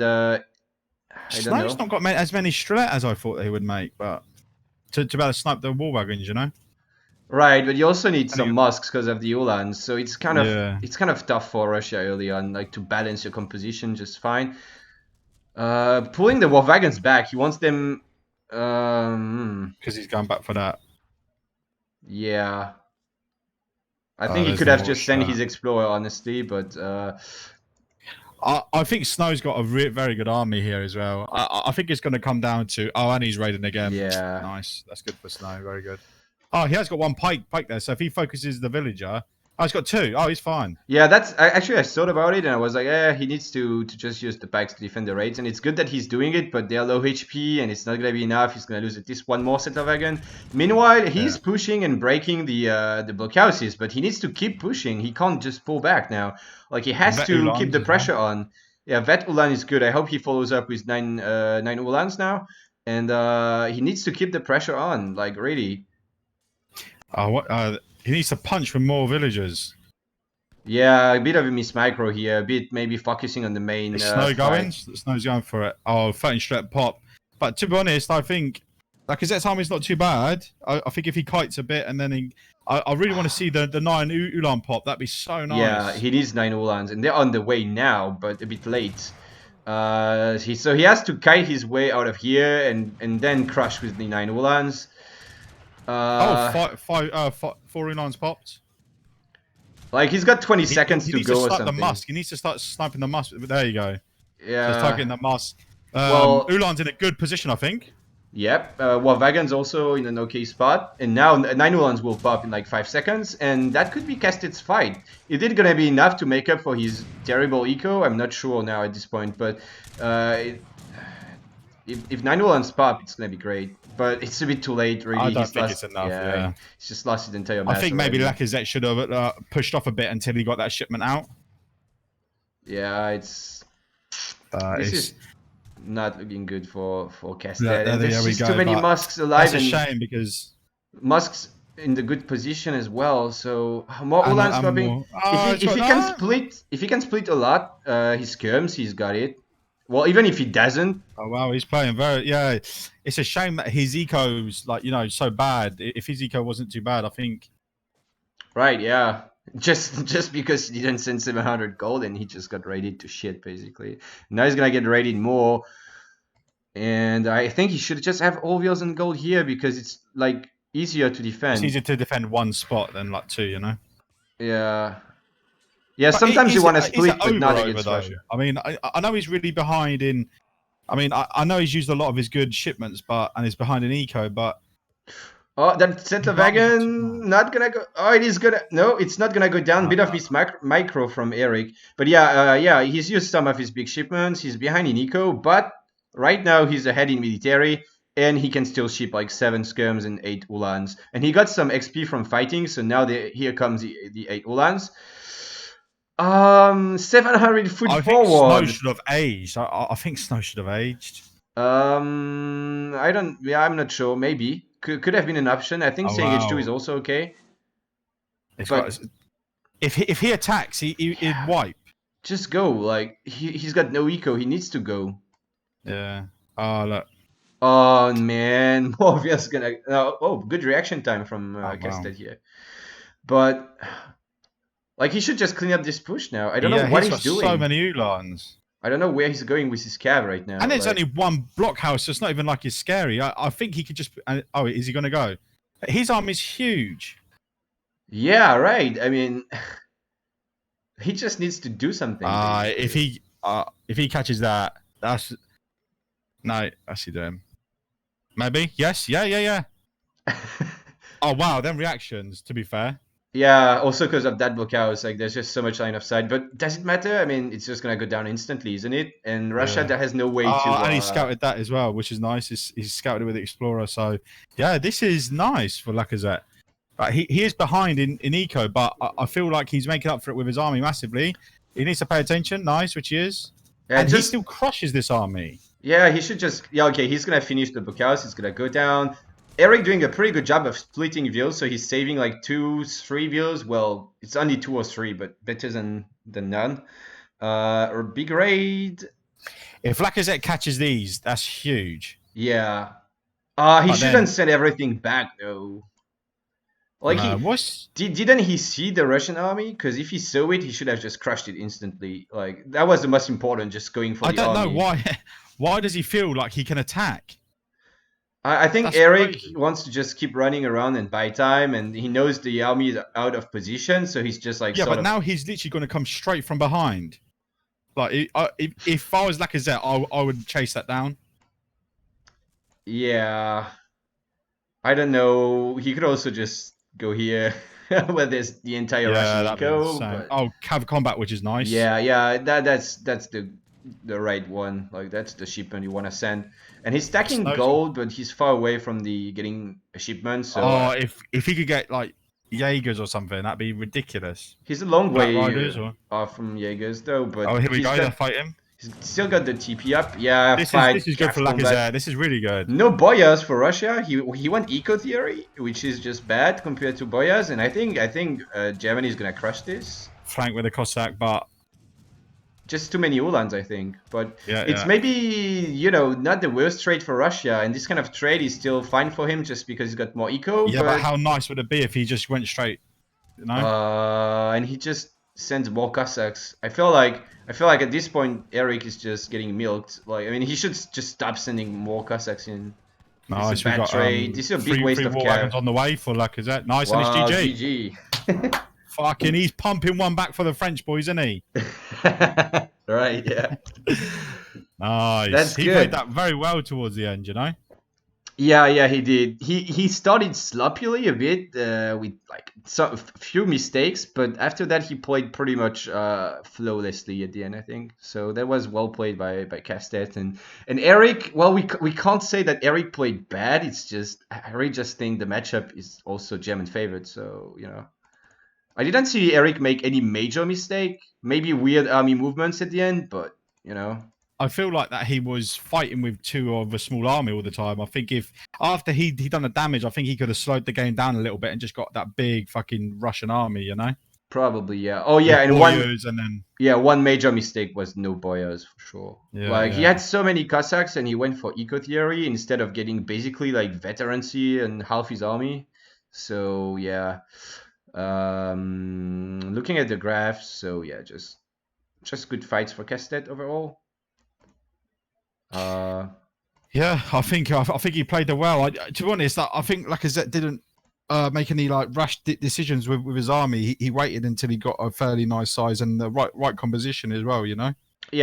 Snow's not got as many Strat as I thought they would make, but to be able to snipe the wall wagons, you know. Right, but you also need some musks because of the ulans, so it's kind of tough for Russia early on, like to balance your composition just fine. Pulling the war wagons back, he wants them. Because he's going back for that. Yeah, I think he could have just sent his explorer, honestly, but. I think Snow's got a very good army here as well. I think it's going to come down to... Oh, and he's raiding again. Yeah. Nice. That's good for Snow. Very good. Oh, he has got 1 pike there. So if he focuses the villager... Oh, he's got 2. Oh, he's fine. Yeah, that's... Actually, I thought about it and I was like, he needs to just use the pikes to defend the raids. And it's good that he's doing it, but they're low HP and it's not going to be enough. He's going to lose at least 1 more settler wagon. Meanwhile, he's pushing and breaking the blockhouses, but he needs to keep pushing. He can't just pull back now. Like, he has to keep the pressure on. Yeah, Vet Ulan is good. I hope he follows up with 9 Ulans now. And he needs to keep the pressure on, like, really. He needs to punch for more villagers. Yeah, a bit of a miss micro here. A bit maybe focusing on the main. Snow going? Snow's going for it. Oh, 13 straight pop. But to be honest, I think Lacazette's army's not too bad. I think if he kites a bit and then I really want to see the 9 Ulan pop. That'd be so nice. Yeah, he needs 9 Ulans, and they're on the way now, but a bit late. So he has to kite his way out of here and then crush with the 9 Ulans. 4 Ulans popped. Like he's got 20 seconds to go or something. The musk. He needs to start sniping the musk. There you go. Yeah. Just targeting the musk. Ulan's in a good position, I think. Yep, War Wagon's also in an okay spot, and now 9 Ulans will pop in like 5 seconds, and that could be Castete's fight. Is it gonna be enough to make up for his terrible eco? I'm not sure now at this point, but if 9 Ulans pop, it's gonna be great. But it's a bit too late, really. I don't think it's enough, yeah. He's just lost his entire mass. I think maybe Lacazette should have pushed off a bit until he got that shipment out. Yeah, it's... this is not looking good for Lecastete. Yeah, there's just too many musks alive. That's a shame because musks in the good position as well. So more Ulans popping. If he can split a lot, his skirms, he's got it. Well, even if he doesn't. Oh wow, he's playing very. Yeah, it's a shame that his eco's so bad. If his eco wasn't too bad, I think. Right. Yeah. Just because he didn't send 700 gold and he just got raided to shit, basically. Now he's gonna get raided more, and I think he should just have all wheels and gold here because it's like easier to defend. It's easier to defend 1 spot than like 2, you know. Yeah. Yeah. Sometimes you want to split, but not against Russia. I mean, I know he's really behind in. I mean, I know he's used a lot of his good shipments, and he's behind in eco, but. Oh, that settler wagon not gonna go. Oh, it is gonna. No, it's not gonna go down. Bit of this micro from Eric, but yeah, he's used some of his big shipments. He's behind in eco, but right now he's ahead in military, and he can still ship like 7 skirms and 8 Ulans, and he got some XP from fighting. So now here comes the 8 Ulans. 700 foot forward. Snow should have aged. I think Snow should have aged. I'm not sure. Maybe. Could have been an option. I think saying H2 is also okay. But if he attacks, he'd wipe. Just go. Like he's got no eco. He needs to go. Yeah. Oh look. Oh man, Morvia's gonna. Oh, good reaction time from Lecastete here. But like, he should just clean up this push now. I don't know what he's got doing. so many Ulans. I don't know where he's going with his cav right now. And there's only one blockhouse, so it's not even like it's scary. I think he could just... Oh, is he going to go? His army's huge. Yeah, right. I mean, he just needs to do something. If he catches that, that's... No, that's he doing. Maybe? Yes? Yeah. Oh, wow, them reactions, to be fair. Yeah, also because of that blockhouse, like there's just so much line of sight. But does it matter? I mean, it's just gonna go down instantly, isn't it? And Russia that has no way to. And he scouted that as well, which is nice. He's scouted it with the Explorer, so yeah, this is nice for Lacazette. He is behind in eco, but I feel like he's making up for it with his army massively. He needs to pay attention, nice, which he is, and he still crushes this army. Yeah, he should just. Yeah, okay, he's gonna finish the blockhouse. He's gonna go down. Eric doing a pretty good job of splitting views, so he's saving like 2-3 views. Well, it's only 2 or 3, but better than none. Or big raid. If Lacazette catches these, that's huge. Yeah. He shouldn't send everything back though. Like didn't he see the Russian army? Because if he saw it, he should have just crushed it instantly. Like that was the most important, just going for the army. I don't know why. Why does he feel like he can attack? I think Eric wants to just keep running around and buy time, and he knows the army is out of position, so he's just like... Yeah, but now he's literally going to come straight from behind. Like, if I was Lacazette, I would chase that down. Yeah. I don't know. He could also just go here, where there's the entire Russian eco. But... Oh, Cav Combat, which is nice. Yeah, that's the right one. Like, that's the shipment you want to send. And he's stacking gold, but he's far away from getting a shipment. So if he could get like Jaegers or something, that'd be ridiculous. He's a long way off from Jaegers though. But here we go. They'll fight him. He's still got the TP up. Yeah, this is good for Lacazette. This is really good. No Boyas for Russia. He went eco theory, which is just bad compared to Boyas. And I think Germany is gonna crush this. Flank with a Cossack, but. Just too many Ulans, I think. But it's maybe, not the worst trade for Russia. And this kind of trade is still fine for him just because he's got more eco. Yeah, but how nice would it be if he just went straight? And he just sends more Cossacks. I feel like at this point, Eric is just getting milked. Like, I mean, he should just stop sending more Cossacks in. Nice, this is a bad trade. This is a big waste of care. On the way for Lacazette. Nice, wow, and it's GG. Fucking, he's pumping one back for the French boys, isn't he? Right, yeah. Nice. He played that very well towards the end, Yeah, he did. He started sloppily a bit with like a few mistakes, but after that he played pretty much flawlessly at the end, I think. So that was well played by Lecastete and Eric. Well, we can't say that Eric played bad. It's just I really just think the matchup is also German favorite. So I didn't see Eric make any major mistake. Maybe weird army movements at the end, but I feel like that he was fighting with two of a small army all the time. I think if after he done the damage, I think he could have slowed the game down a little bit and just got that big fucking Russian army, Probably, yeah. Oh yeah, and one major mistake was no Boyas for sure. Yeah, he had so many Cossacks and he went for eco theory instead of getting basically like veterancy and half his army. So yeah. Looking at the graphs, so yeah, just good fights for Lecastete overall. Yeah, I think he played it well. To be honest, I think Lacazette didn't make any like rash decisions with his army. He waited until he got a fairly nice size and the right composition as well. Yeah,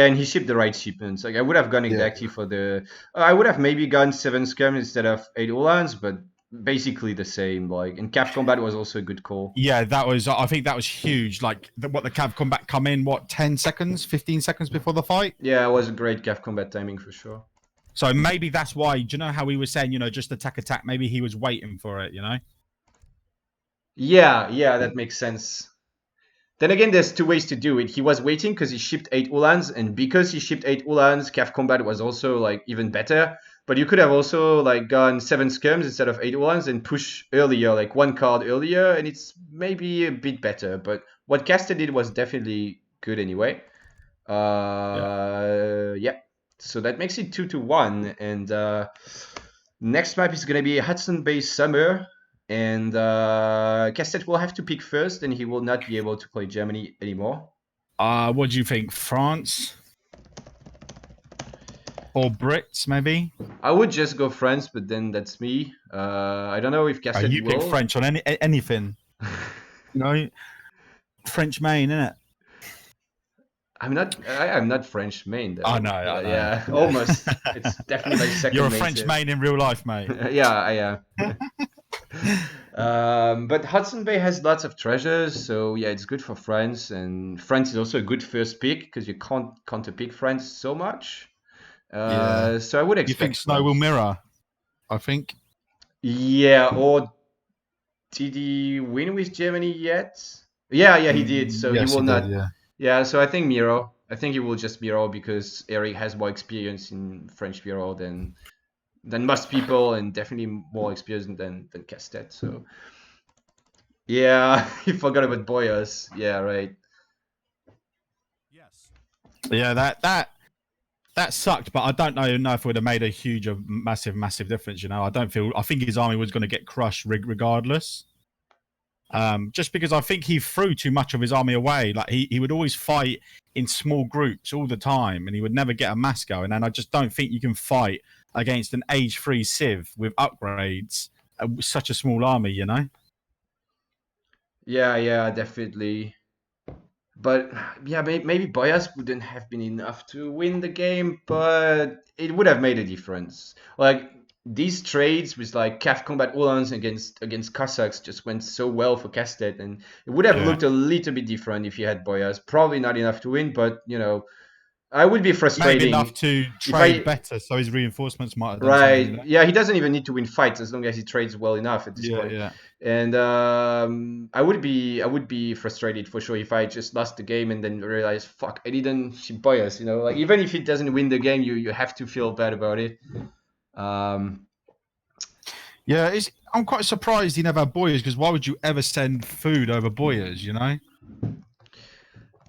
and he shipped the right shipments. Like I would have gone exactly for the. I would have maybe gone 7 scum instead of 8 Ulans, but. Basically the same, and Cav Combat was also a good call. Yeah, I think that was huge. Like the Cav Combat come in 10 seconds, 15 seconds before the fight. Yeah, it was a great Cav Combat timing for sure. So maybe that's why. Do you know how he was saying, just attack? Maybe he was waiting for it, Yeah, that makes sense. Then again, there's 2 ways to do it. He was waiting because he shipped 8 Ulans, and because he shipped 8 Ulans, Cav Combat was also even better. But you could have also gone 7 scums instead of 8 Ulans and push earlier, 1 card earlier, and it's maybe a bit better. But what Lecastete did was definitely good anyway. Yeah. So that makes it 2-1, and next map is gonna be Hudson Bay Summer. And Lecastete will have to pick first, and he will not be able to play Germany anymore. What do you think? France or Brits, maybe? I would just go France, but then that's me. I don't know if Lecastete You pick will. French on anything. You know, French main, innit? I'm not French main though. I know. Yeah, almost. It's definitely my second. You're a main French too. main in real life, mate. Yeah, I am. But Hudson Bay has lots of treasures, so yeah, it's good for France. And France is also a good first pick because you can't counter-pick France so much. Yeah. So I would expect. You think Snow France. will mirror? I think. Yeah, or did he win with Germany yet? Yeah, he did. So yes, he will not. Did, yeah. Yeah, so I think Miro. I think he will just Miro because Eric has more experience in French Miro than most people, and definitely more experience than Castet. So yeah, he forgot about Boyas. Yeah, right. Yes. Yeah, that sucked, but I don't know if it would have made a huge, massive difference. You know, I think his army was going to get crushed regardless. Just because I think he threw too much of his army away. Like he would always fight in small groups all the time, and he would never get a mass going. And I just don't think you can fight against an age 3 Civ with upgrades with such a small army. You know. Yeah, definitely. But yeah, maybe Boyas wouldn't have been enough to win the game, but it would have made a difference. Like these trades with like CAF Combat Uhlans against Cossacks just went so well for Castet, and it would have looked a little bit different if you had Boyas. Probably not enough to win, but you know, I would be frustrating. Maybe enough to trade better, so his reinforcements might have done right. something, you know? Yeah, he doesn't even need to win fights as long as he trades well enough at this point. Yeah. And I would be frustrated for sure if I just lost the game and then realized, fuck, I didn't ship Boyas. You know, like even if it doesn't win the game, you have to feel bad about it. Yeah, I'm quite surprised he never had Boyas, because why would you ever send food over Boyas, you know?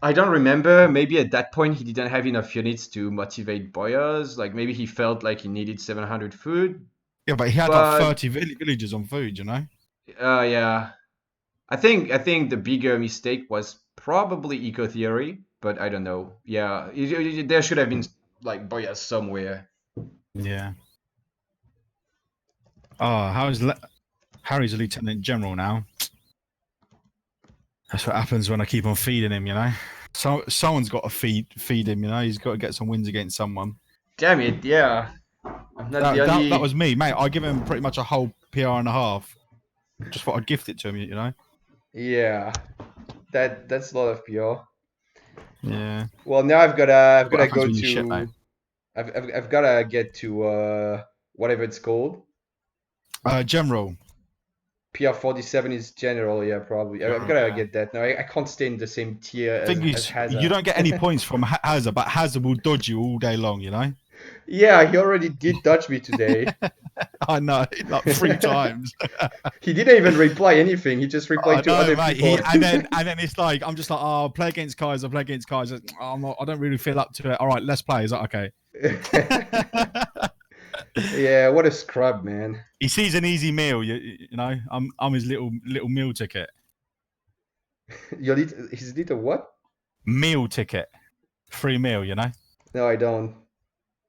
I don't remember. Maybe at that point he didn't have enough units to motivate Boyas. Like maybe he felt like he needed 700 food. Yeah, but he had like 30 villages on food, you know? Yeah. I think the bigger mistake was probably eco theory, but I don't know. Yeah, there should have been like Boyas somewhere. Yeah. Oh, Harry's a lieutenant general now? That's what happens when I keep on feeding him, you know. So someone's got to feed him, you know. He's got to get some wins against someone. Damn it! Yeah, I'm not the only. That was me, mate. I give him pretty much a whole PR and a half. Just thought I'd gift it to him, you know. Yeah, that's a lot of PR. Yeah. Well, now I've gotta go to. Shit, I've gotta get to whatever it's called. General. PR47 is general, yeah, probably. I've gotta get that. No, I can't stay in the same tier as Hazard. You don't get any points from Hazard, but Hazard will dodge you all day long, you know? Yeah, he already did dodge me today. I know, like 3 times. He didn't even reply anything. He just replied to other people. and then it's like, I'm just like, oh, play against Kaiser. I don't really feel up to it. All right, let's play. Is that okay? Yeah, what a scrub, man. He sees an easy meal, you know. I'm his little meal ticket. His little what? Meal ticket, free meal, you know. No, I don't.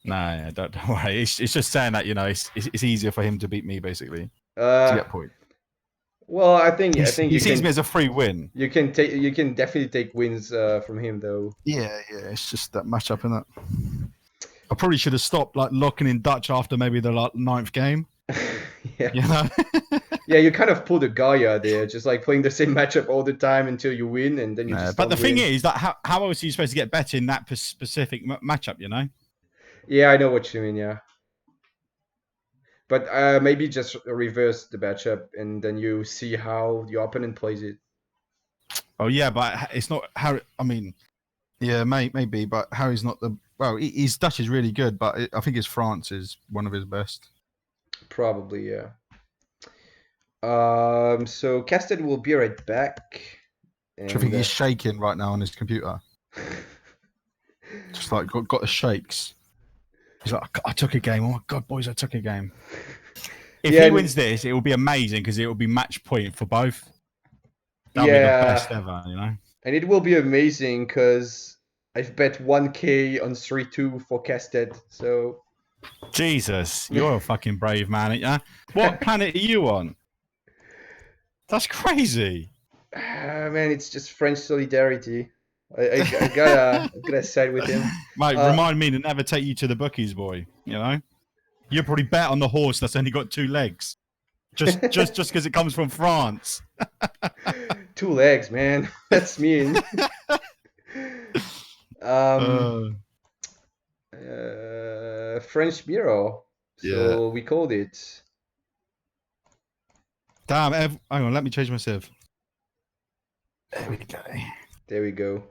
No, don't worry. It's just saying that, you know, it's easier for him to beat me, basically, to get point. Well, I think he sees me as a free win. You can definitely take wins from him, though. Yeah. It's just that matchup, isn't it? I probably should have stopped like locking in Dutch after maybe the 9th game. Yeah. You know? Yeah, you kind of pulled a Gaia there, just like playing the same matchup all the time until you win, and then you just. But the thing is that how else are you supposed to get better in that specific matchup? You know? Yeah, I know what you mean. Yeah. But maybe just reverse the matchup, and then you see how your opponent plays it. Oh yeah, but it's not Harry. I mean, yeah, maybe, but Harry's not the. Well, his Dutch is really good, but I think his France is one of his best. Probably, yeah. So Casted will be right back. And, I think he's shaking right now on his computer. Just like got the shakes. He's like, I took a game. Oh my god, boys, I took a game. If Yeah, he wins this, it will be amazing because it will be match point for both. That'll be the best ever, you know. and it will be amazing because I've bet 1k on 3-2 for Castet. So Jesus, you're a fucking brave man, ain't ya? What planet are you on? That's crazy. Man, it's just French solidarity. I gotta side with him. Mate, remind me to never take you to the bookies, boy. You know, you probably bet on the horse that's only got 2 legs, just because it comes from France. 2 legs, man. That's mean. French Bureau. So we called it. Damn, hang on, let me change myself. There we go. There we go.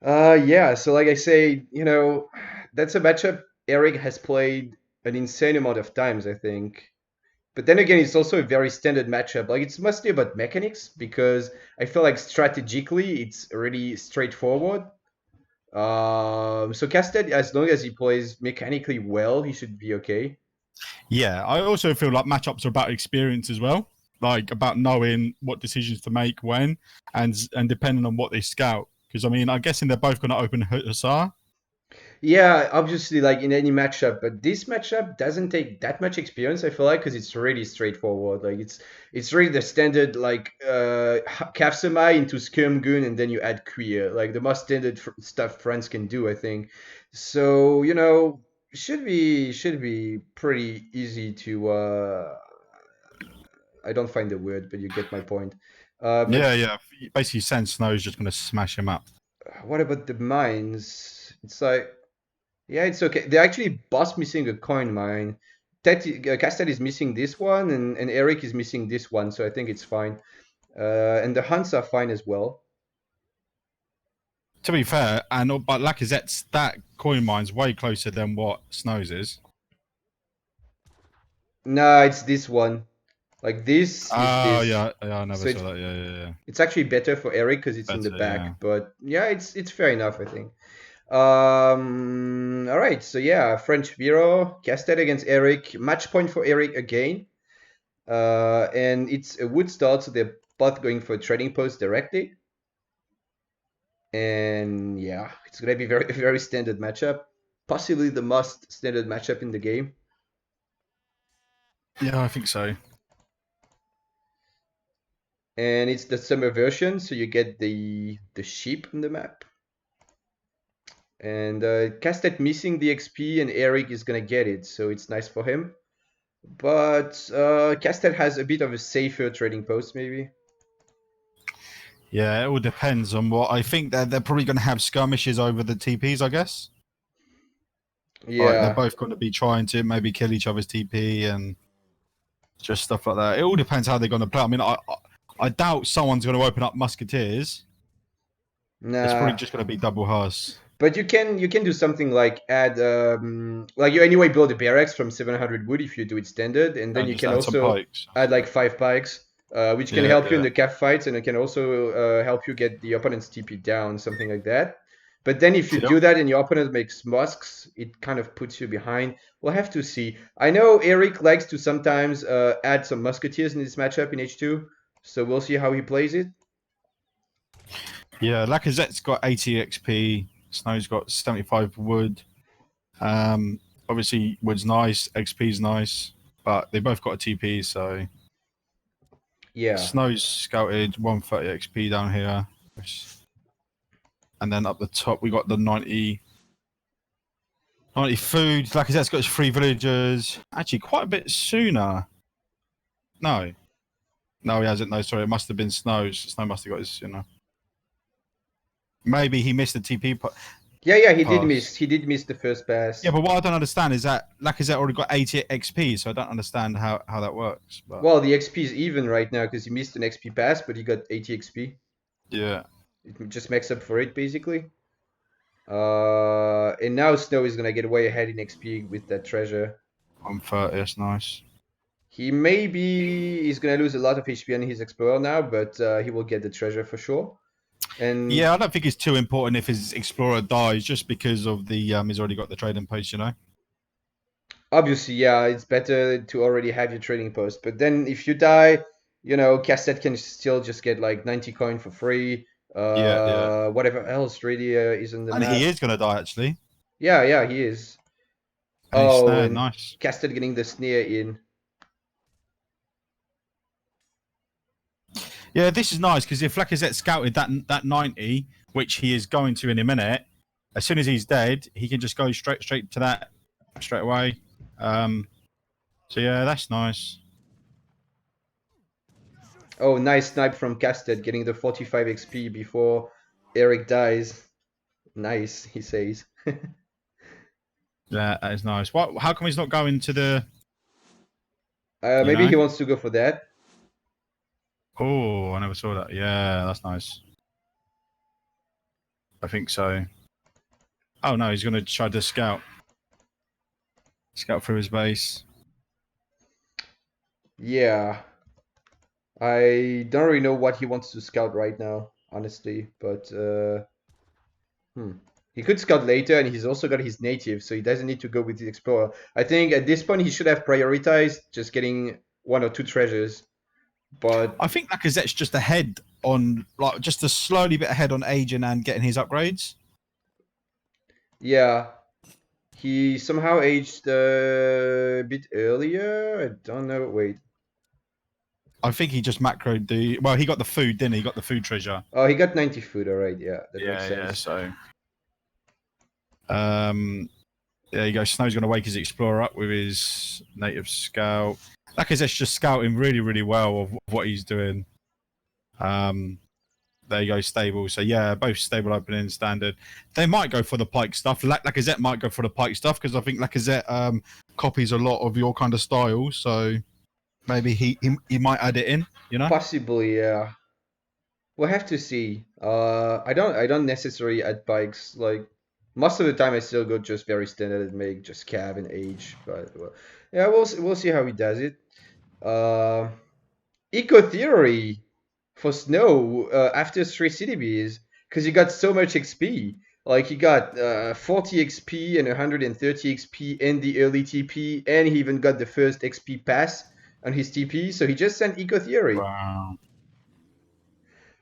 Yeah, so like I say, you know, that's a matchup Eric has played an insane amount of times, I think. But then again, it's also a very standard matchup. Like, it's mostly about mechanics because I feel like strategically it's really straightforward. So Casted, as long as he plays mechanically well, he should be okay. Yeah, I also feel like matchups are about experience as well, like about knowing what decisions to make when, and depending on what they scout. Because I mean, I'm guessing they're both going to open Hussar. Yeah, obviously, like in any matchup, but this matchup doesn't take that much experience. I feel like because it's really straightforward. Like it's really the standard like Kafsamai into Skirm Gun, and then you add Queer, like the most standard stuff France can do, I think. So you know, should be pretty easy to. I don't find the word, but you get my point. Yeah. Basically, send Snow is just going to smash him up. What about the mines? It's like. Yeah, it's okay. They're actually both missing a coin mine. Castel is missing this one, and Eric is missing this one, so I think it's fine. And the hunts are fine as well. To be fair, but Lacazette's that coin mine's way closer than what Snow's is. No, it's this one. Like this is Oh this. yeah, I never So saw that. Yeah. It's actually better for Eric because it's in the back. Yeah. But yeah, it's fair enough, I think. All right, so yeah, French Vero, Casted against Eric, match point for Eric again. And it's a wood start, so they're both going for a trading post directly. And yeah, it's gonna be very very standard matchup, possibly the most standard matchup in the game. Yeah, I think so. And it's the summer version, so you get the sheep on the map. And Castet missing the XP, and Eric is gonna get it, so it's nice for him. But Castet has a bit of a safer trading post, maybe. Yeah, it all depends on what. I think they're probably going to have skirmishes over the TPs, I guess. Yeah. Like they're both going to be trying to maybe kill each other's TP and just stuff like that. It all depends how they're going to play. I mean, I doubt someone's going to open up Musketeers. Nah. It's probably just going to be double Huss. But you can do something like add like you anyway build a barracks from 700 wood if you do it standard, and then you can also add like 5 pikes, which can help you in the cap fights, and it can also help you get the opponent's TP down, something like that. But then if you do that and your opponent makes musks, it kind of puts you behind. We'll have to see. I know Eric likes to sometimes add some musketeers in this matchup in H2, so we'll see how he plays it. Yeah, Lacazette's got 80 XP. Snow's got 75 wood. Obviously, wood's nice, XP's nice, but they both got a TP, so yeah. Snow's scouted 130 XP down here, and then up the top we got the 90 food. Lacazette's got his 3 villagers. Actually, quite a bit sooner. No, he hasn't. No, sorry, it must have been Snow's. Snow must have got his, Maybe he missed the TP. Yeah, he did miss. He did miss the first pass. Yeah, but what I don't understand is that Lacazette already got 80 XP, so I don't understand how that works. But... Well, the XP is even right now because he missed an XP pass, but he got 80 XP. Yeah. It just makes up for it, basically. And now Snow is going to get way ahead in XP with that treasure. 130, that's nice. He maybe is going to lose a lot of HP on his Explorer now, but he will get the treasure for sure. And yeah, I don't think it's too important if his Explorer dies just because of the he's already got the trading post, Obviously, yeah, it's better to already have your trading post. But then if you die, Cassette can still just get like 90 coin for free. Yeah. Whatever else really is on the And he map. is gonna die actually. Yeah, he is. And he's Oh, snared. and Nice. Cassette getting the snare in. Yeah, this is nice because if Lacazette scouted that 90, which he is going to in a minute, as soon as he's dead, he can just go straight to that straight away. So yeah, that's nice. Oh, nice snipe from Cassette getting the 45 XP before Eric dies. Nice, he says. Yeah, that is nice. What? How come he's not going to the? Maybe he wants to go for that. Oh, I never saw that. Yeah, that's nice. I think so. Oh no, he's going to try to scout through his base. Yeah. I don't really know what he wants to scout right now, honestly, but he could scout later, and he's also got his native, so he doesn't need to go with the explorer. I think at this point he should have prioritized just getting 1 or 2 treasures, but I think Lacazette's just ahead on, like, just a slowly bit ahead on Asian and getting his upgrades. yeah, he somehow aged a bit earlier. I don't know. Wait. I think he just macroed the. Well, he got the food, didn't he? He got the food treasure. Oh, he got 90 food. All right, yeah, that makes sense. Yeah. So, there you go. Snow's going to wake his explorer up with his native scout. Lacazette's just scouting really, really well of what he's doing. There you go, stable. So yeah, both stable opening standard. They might go for the pike stuff. Lacazette might go for the pike stuff because I think Lacazette copies a lot of your kind of style. So maybe he might add it in. You know, Possibly, yeah. We'll have to see. I don't necessarily add bikes. Like most of the time, I still go just very standard and make just cav and age. But well, yeah, we'll see how he does it. Eco Theory for Snow after 3 CDBs because he got so much XP. Like he got 40 XP and 130 XP in the early TP, and he even got the first XP pass on his TP. So he just sent Eco Theory. wow.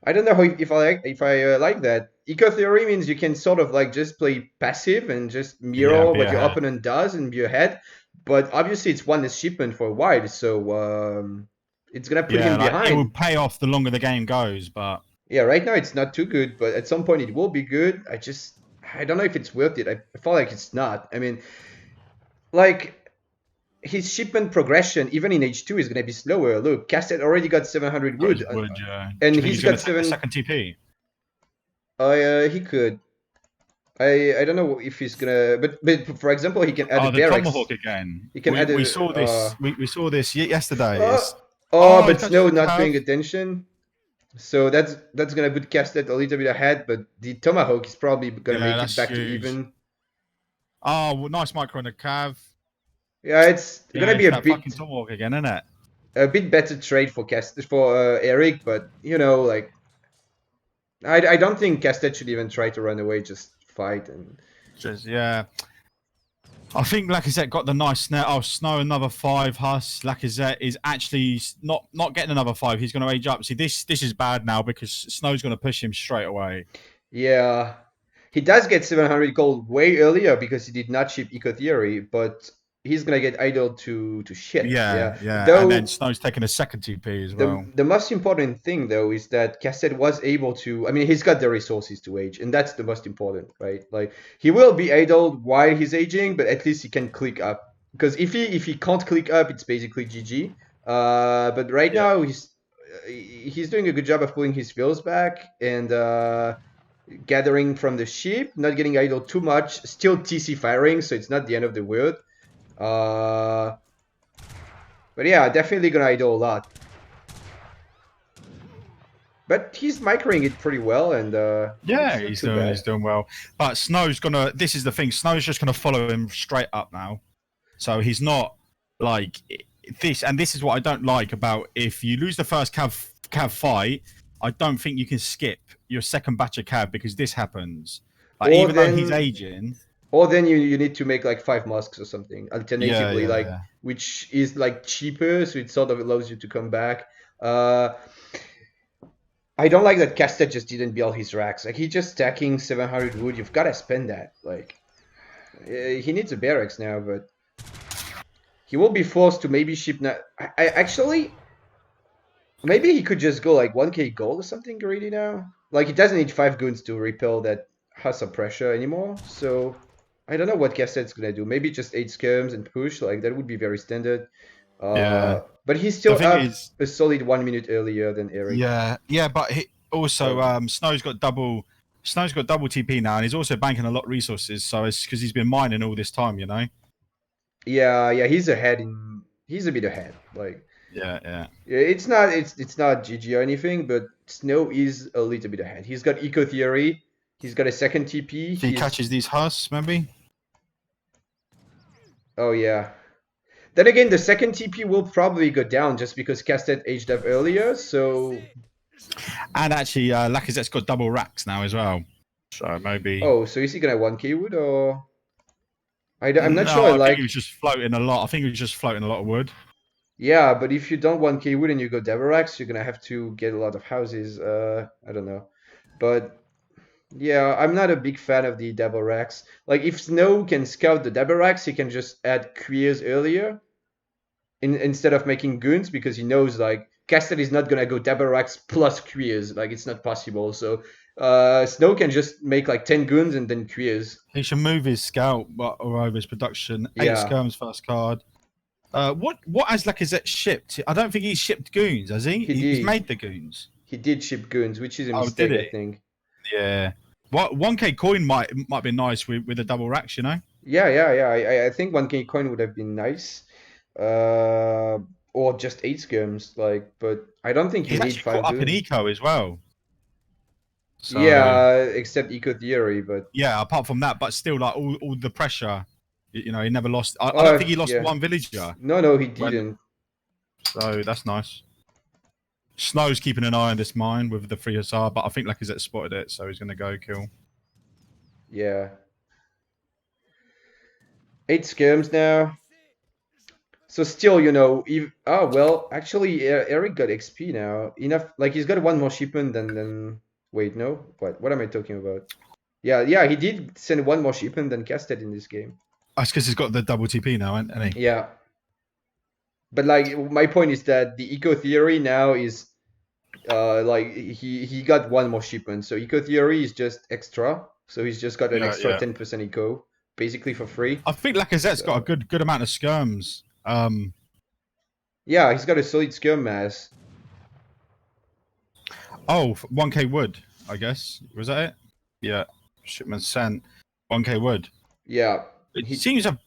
I don't know if I like that. Eco Theory means you can sort of like just play passive and just mirror be what your ahead. opponent does and be ahead. But obviously it's one shipment for a while, so it's gonna put him behind. It will pay off the longer the game goes, but yeah, right now it's not too good, but at some point it will be good. I don't know if it's worth it. I feel like it's not. I mean, like his shipment progression, even in H2, is going to be slower. Look, Cassette already got 700 wood, and he's got 7 second TP. He could. I don't know if he's gonna, but for example, he can add a the barracks. tomahawk again. He can add we saw this. We saw this yesterday. But Snow not paying attention. So that's gonna put Cassette a little bit ahead, but the tomahawk is probably gonna make it back to even. Oh, well, nice micro on the cav. Yeah, it's gonna be a bit fucking tomahawk again, isn't it? A bit better trade for Eric, but like I don't think Cassette should even try to run away. Just fight and. I think Lacazette got the nice snare. Oh, Snow another 5. Huss Lacazette is actually not getting another 5. He's going to age up. See, this is bad now because Snow's going to push him straight away. Yeah, he does get 700 gold way earlier because he did not ship Eco Theory, but he's gonna get idled to shit. Yeah. Though, and then Snow's taking a second TP as well. The most important thing though is that Cassette was able to. I mean, he's got the resources to age, and that's the most important, right? Like he will be idled while he's aging, but at least he can click up. Because if he can't click up, it's basically GG. But right now he's doing a good job of pulling his skills back and gathering from the ship, not getting idle too much, still TC firing, so it's not the end of the world. But yeah, definitely gonna idle a lot. But he's microing it pretty well, and he's doing well. But Snow's gonna. This is the thing. Snow's just gonna follow him straight up now. So he's not like this, and this is what I don't like about if you lose the first cav fight. I don't think you can skip your second batch of cav because this happens. Like, even though he's aging. Or then you need to make like 5 masks or something alternatively, Yeah, like yeah. which is like cheaper, so it sort of allows you to come back. I don't like that Castet just didn't build his racks. Like, he just stacking 700 wood. You've got to spend that. Like, he needs a barracks now, but he will be forced to maybe ship now. I actually, maybe he could just go like 1k gold or something greedy now. Like, he doesn't need 5 goons to repel that hustle pressure anymore. So I don't know what Castet's gonna do. Maybe just 8 skirms and push. Like, that would be very standard. Yeah. But he's The still thing up is, a solid 1 minute earlier than Eric. yeah, but also So- Snow's got double TP now, and he's also banking a lot of resources. So it's because he's been mining all this time, you know. Yeah, he's ahead in. He's a bit ahead. Like, Yeah. it's not GG or anything, but Snow is a little bit ahead. He's got Eco Theory. He's got a second TP. If he catches these husks, maybe. Oh yeah. Then again, the second TP will probably go down just because Castet aged up earlier. So. And actually, Lacazette's got double racks now as well. So maybe. Oh, so is he gonna 1k wood or? I'm not No, sure. I Like, think he was just floating a lot. I think he was just floating a lot of wood. yeah, but if you don't 1k wood and you go double racks, you're gonna have to get a lot of houses. I don't know, but. Yeah, I'm not a big fan of the double racks. Like, if Snow can scout the double racks, he can just add queers earlier instead of making goons, because he knows, like, Castle is not gonna go double racks plus queers. Like, it's not possible. So Snow can just make like 10 goons and then queers. He should move his scout or over his production. 8 Yeah. skirms first card. What has Lacazette shipped? I don't think he's shipped goons, has he? He's did. made the goons. He did ship goons, which is a Oh, mistake, did I he? think. Yeah. What 1k coin might be nice with the double racks, you know? Yeah. I think 1k coin would have been nice. Or just 8 skirms, like, but I don't think you He's need actually 5 caught up in goons. eco as well. So, Yeah, except Eco Theory, but yeah, apart from that, but still, like all the pressure, you know, he never lost. I Oh, don't think he lost yeah. one villager. No, he didn't. So that's nice. Snow's keeping an eye on this mine with the 3 Hussar, but I think Lacazette spotted it, so he's going to go kill. Yeah. 8 skirms now. So still, you know, oh well, actually, Eric got XP now. Enough, like, he's got 1 more shipment than. Wait, no, what am I talking about? Yeah, he did send 1 more shipment than Casted in this game. That's because he's got the double TP now, hasn't he? Yeah. But like, my point is that the Eco Theory now is, like, he got 1 more shipment. So Eco Theory is just extra. So he's just got an extra 10% eco, basically for free. I think Lacazette's got a good amount of skirms. Yeah, he's got a solid skirm mass. Oh, 1k wood, I guess. Was that it? Yeah. Shipment sent. 1k wood. Yeah. It seems a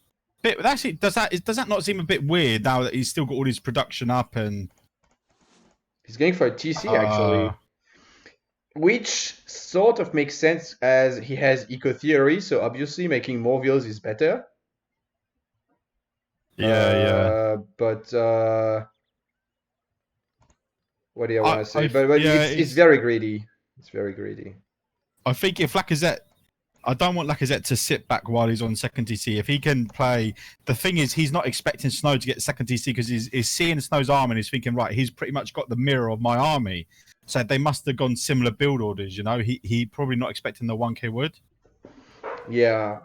bit. Actually, does that not seem a bit weird now that he's still got all his production up and he's going for a TC actually, which sort of makes sense as he has Eco Theory, so obviously making more villas is better. Yeah. But what do I want to say? But yeah, it's very greedy. It's very greedy. I think if Lacazette, I don't want Lacazette to sit back while he's on second TC. If he can play, the thing is, he's not expecting Snow to get second TC because he's seeing Snow's army and he's thinking, right, he's pretty much got the mirror of my army. So they must have gone similar build orders, you know. He probably not expecting the 1k wood. Yeah,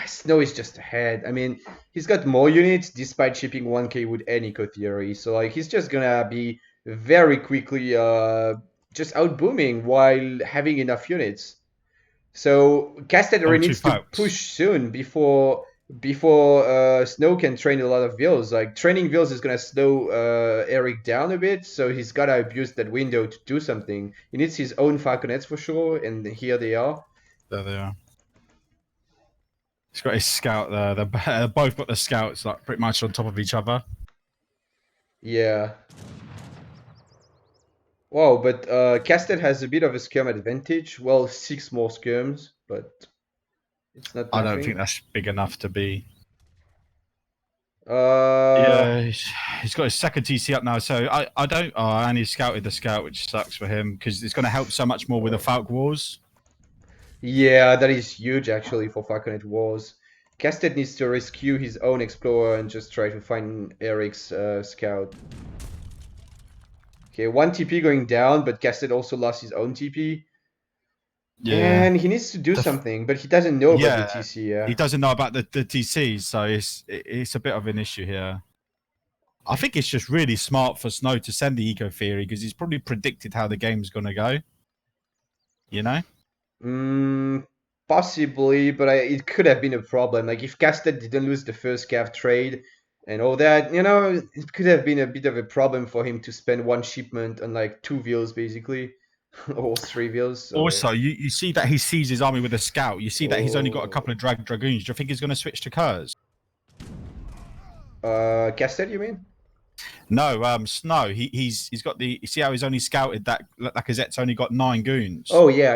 Snow is just ahead. I mean, he's got more units despite shipping 1k wood and Eco Theory. So like, he's just gonna be very quickly just out booming while having enough units. So Casted already needs to push soon before Snow can train a lot of vills. Like, training vills is gonna slow Eric down a bit, so he's gotta abuse that window to do something. He needs his own falconets for sure, and here they are. There they are. He's got his scout there. They're both got the scouts like pretty much on top of each other. Yeah. Wow, but Casted has a bit of a skirm advantage. Well, 6 more skirms, but it's not nothing. I don't think that's big enough to be. Yeah, he's got his second TC up now, so I don't. Oh, and he scouted the scout, which sucks for him because it's going to help so much more with the Falk Wars. Yeah, that is huge actually for Falconet Wars. Lecastete needs to rescue his own explorer and just try to find Eric's scout. Okay, one TP going down, but Lecastete also lost his own TP. Yeah. And he needs to do something, but he doesn't know about the TC. Yeah, he doesn't know about the TCs, so it's a bit of an issue here. I think it's just really smart for Snow to send the Eco Theory because he's probably predicted how the game's going to go. You know? Possibly, but it could have been a problem. Like if Lecastete didn't lose the first Cav trade and all that, you know, it could have been a bit of a problem for him to spend one shipment on like 2 wheels basically, or 3 wheels. So. Also, you see that he sees his army with a scout. You see that he's only got a couple of dragoons. Do you think he's going to switch to Kurz? Lecastete, you mean? No, Snow. He's got the. You see how he's only scouted that Lacazette's only got 9 goons. Oh yeah.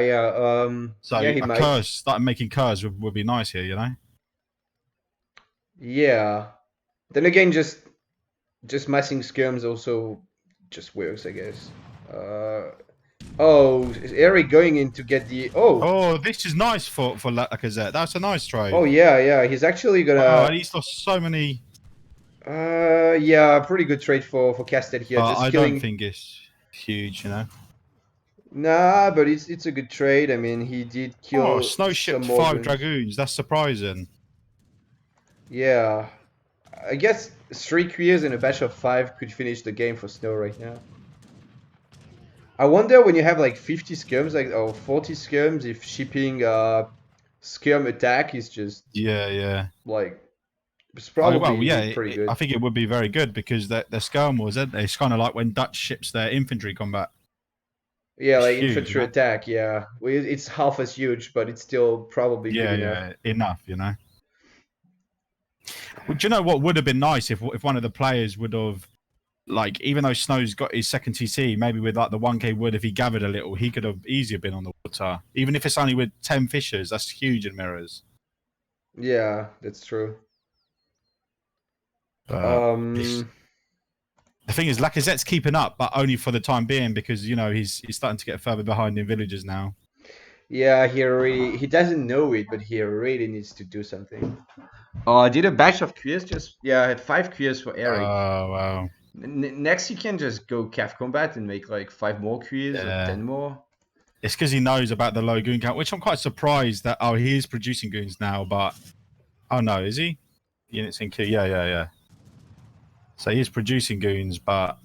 So yeah, he a might. Kurz, starting making Kurz would be nice here, you know. Yeah. Then again, just massing skirms also just works, I guess. Oh, is Eric going in to get the... Oh, this is nice for Lacazette. That's a nice trade. Oh, yeah. He's actually gonna... Oh, he's lost so many... yeah, pretty good trade for Lecastete here. Just I don't think it's huge, you know. Nah, but it's a good trade. I mean, he did kill... Oh, Snow shipped 5 dragoons. That's surprising. Yeah. I guess 3 Queers and a batch of 5 could finish the game for Snow right now. I wonder when you have like 50 skirms, or 40 skirms, if shipping skirm attack is just like it's probably pretty good. I think it would be very good because the skirm was it? It's kind of like when Dutch ships their infantry combat. Yeah, like huge, infantry attack. Yeah, it's half as huge, but it's still probably good enough. Yeah, enough, you know. Well, do you know what would have been nice if one of the players would have, like, even though Snow's got his second TC, maybe with like the 1k wood, if he gathered a little, he could have easier been on the water. Even if it's only with 10 fishers, that's huge in mirrors. Yeah, that's true. The thing is, Lacazette's keeping up, but only for the time being because, you know, he's starting to get further behind in villages now. Yeah, he doesn't know it, but he really needs to do something. Oh, I did a batch of queers. I had 5 queers for Eric. Oh, wow. Next, he can just go Cav combat and make like 5 more queers or 10 more. It's because he knows about the low goon count, which I'm quite surprised that, he is producing goons now, but... Oh, no, is he? Units in queue, yeah. So he is producing goons, but...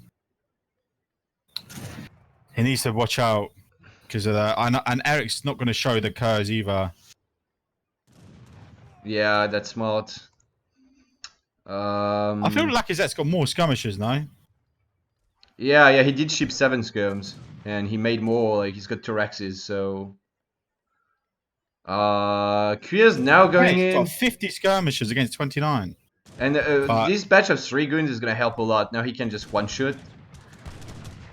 He needs to watch out because of that. And Eric's not going to show the Kurz either. Yeah, that's smart. I feel Lacazette's got more skirmishers now. Yeah, he did ship 7 skirms, and he made more. Like he's got Tyrexes, so. Queer's now going in. He's got 50 skirmishers against 29. And this batch of 3 goons is gonna help a lot. Now he can just one-shot.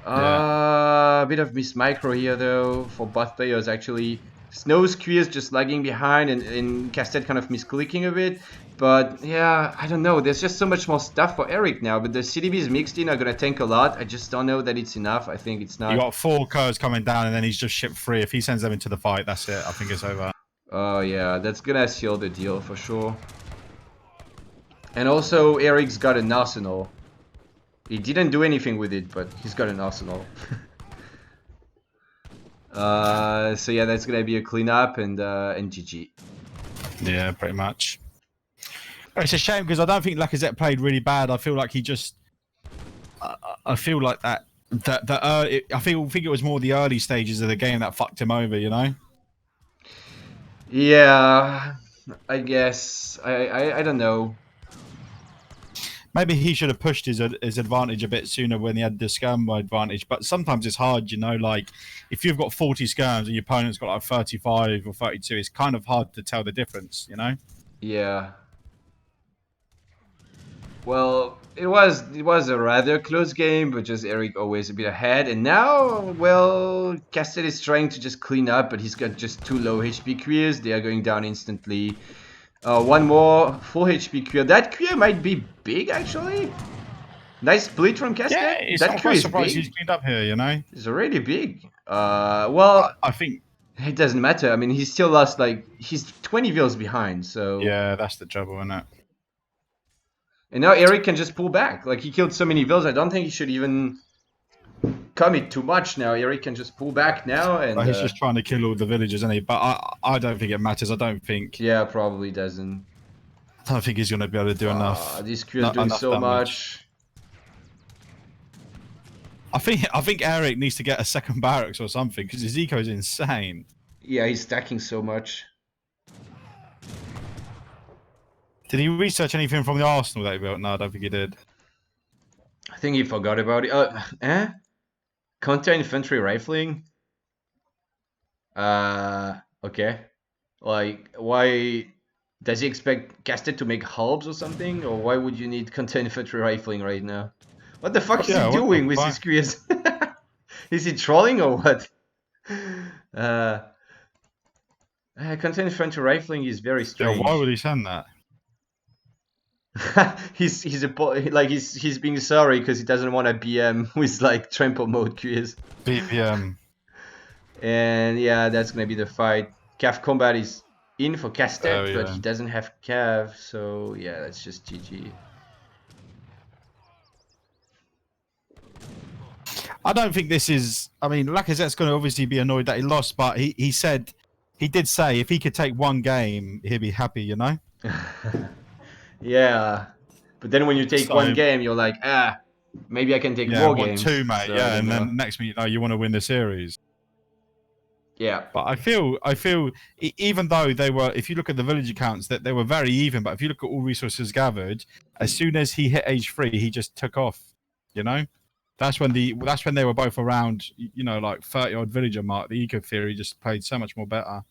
A bit of miss micro here though for both players actually. Snow's Queer's just lagging behind and Lecastete kind of misclicking a bit. But yeah, I don't know. There's just so much more stuff for Eric now. But the CDBs mixed in are gonna tank a lot. I just don't know that it's enough. I think it's not. You got 4 Kurz coming down and then he's just shipped 3. If he sends them into the fight, that's it. I think it's over. Oh yeah, that's gonna seal the deal for sure. And also Eric's got an arsenal. He didn't do anything with it, but he's got an arsenal. So yeah, that's gonna be a cleanup and GG. Yeah, pretty much. It's a shame because I don't think Lacazette played really bad. I feel like he just. I feel like I think it was more the early stages of the game that fucked him over. You know. Yeah, I guess I don't know. Maybe he should have pushed his advantage a bit sooner when he had the skirm advantage. But sometimes it's hard, you know. Like if you've got 40 skirms and your opponent's got like 35 or 32, it's kind of hard to tell the difference, you know. Yeah. Well, it was a rather close game, but just Eric always a bit ahead. And now, well, Lecastete is trying to just clean up, but he's got just 2 low HP queers. They are going down instantly. One more full HP queer. That queer might be big, actually. Nice split from Lecastete. Yeah, I'm quite surprised he's cleaned up here, you know. It's already big. Well, I think It doesn't matter. I mean, he still lost, like, he's 20 vills behind, so... Yeah, that's the trouble, isn't it? And now Eric can just pull back. Like, he killed so many vills, I don't think he should even commit too much now. Eric can just pull back now, and... He's just trying to kill all the villagers, isn't he? But I don't think it matters. I don't think Yeah, probably doesn't. he's going to be able to do enough. This Q is doing so much. I think Eric needs to get a second barracks or something, because his eco is insane. Yeah, he's stacking so much. Did he research anything from the Arsenal that he built? No, I don't think he did. I think he forgot about it. Counter infantry rifling? Okay. Like, why does he expect Lecastete to make halbs or something? Or why would you need counter infantry rifling right now? What the fuck is he doing with his QS? Is he trolling or what? Counter infantry rifling is very strange. Yeah, why would he send that? he's being sorry because he doesn't want a BM with like trample mode QS. BPM. And yeah, that's gonna be the fight. Cav combat is in for Lecastete, but he doesn't have Cav, so yeah, that's just GG. I don't think this is. I mean, Lacazette's going to obviously be annoyed that he lost, but he did say if he could take one game, he'd be happy, you know? Yeah, but then when you take one game, you're like, maybe I can take more games. Two, mate. So, yeah, and then next minute, you want to win the series. Yeah. But I feel even though they were, if you look at the village accounts, that they were very even. But if you look at all resources gathered, as soon as he hit age 3, he just took off. You know, that's when they were both around. You know, like 30-odd villager mark. The eco theory just played so much more better.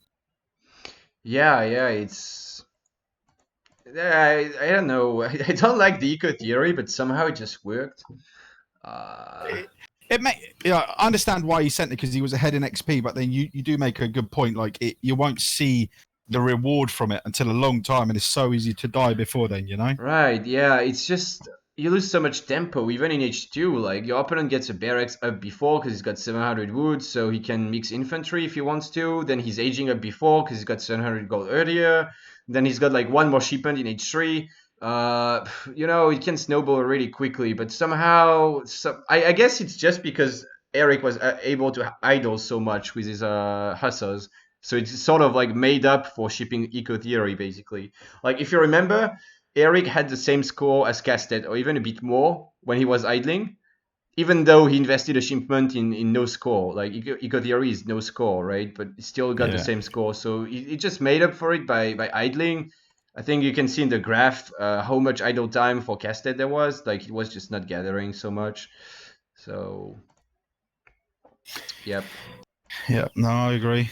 Yeah, it's. I don't know. I don't like the eco theory, but somehow it just worked. I understand why he sent it, because he was ahead in XP, but then you do make a good point. Like, you won't see the reward from it until a long time, and it's so easy to die before then, you know? Right, yeah. It's just, you lose so much tempo, even in H2. Like, your opponent gets a barracks up before because he's got 700 wood, so he can mix infantry if he wants to. Then he's aging up before because he's got 700 gold earlier. Then he's got like one more shipment in H3. You know, it can snowball really quickly, but somehow, I guess it's just because Eric was able to idle so much with his hussars, so it's sort of like made up for shipping eco theory, basically. Like, if you remember, Eric had the same score as Lecastete, or even a bit more when he was idling, even though he invested a shipment in no score. Like, eco theory is no score, right? But he still got the same score, so he just made up for it by idling. I think you can see in the graph how much idle time for Lecastete there was. Like, he was just not gathering so much. So, yep. Yeah, no, I agree.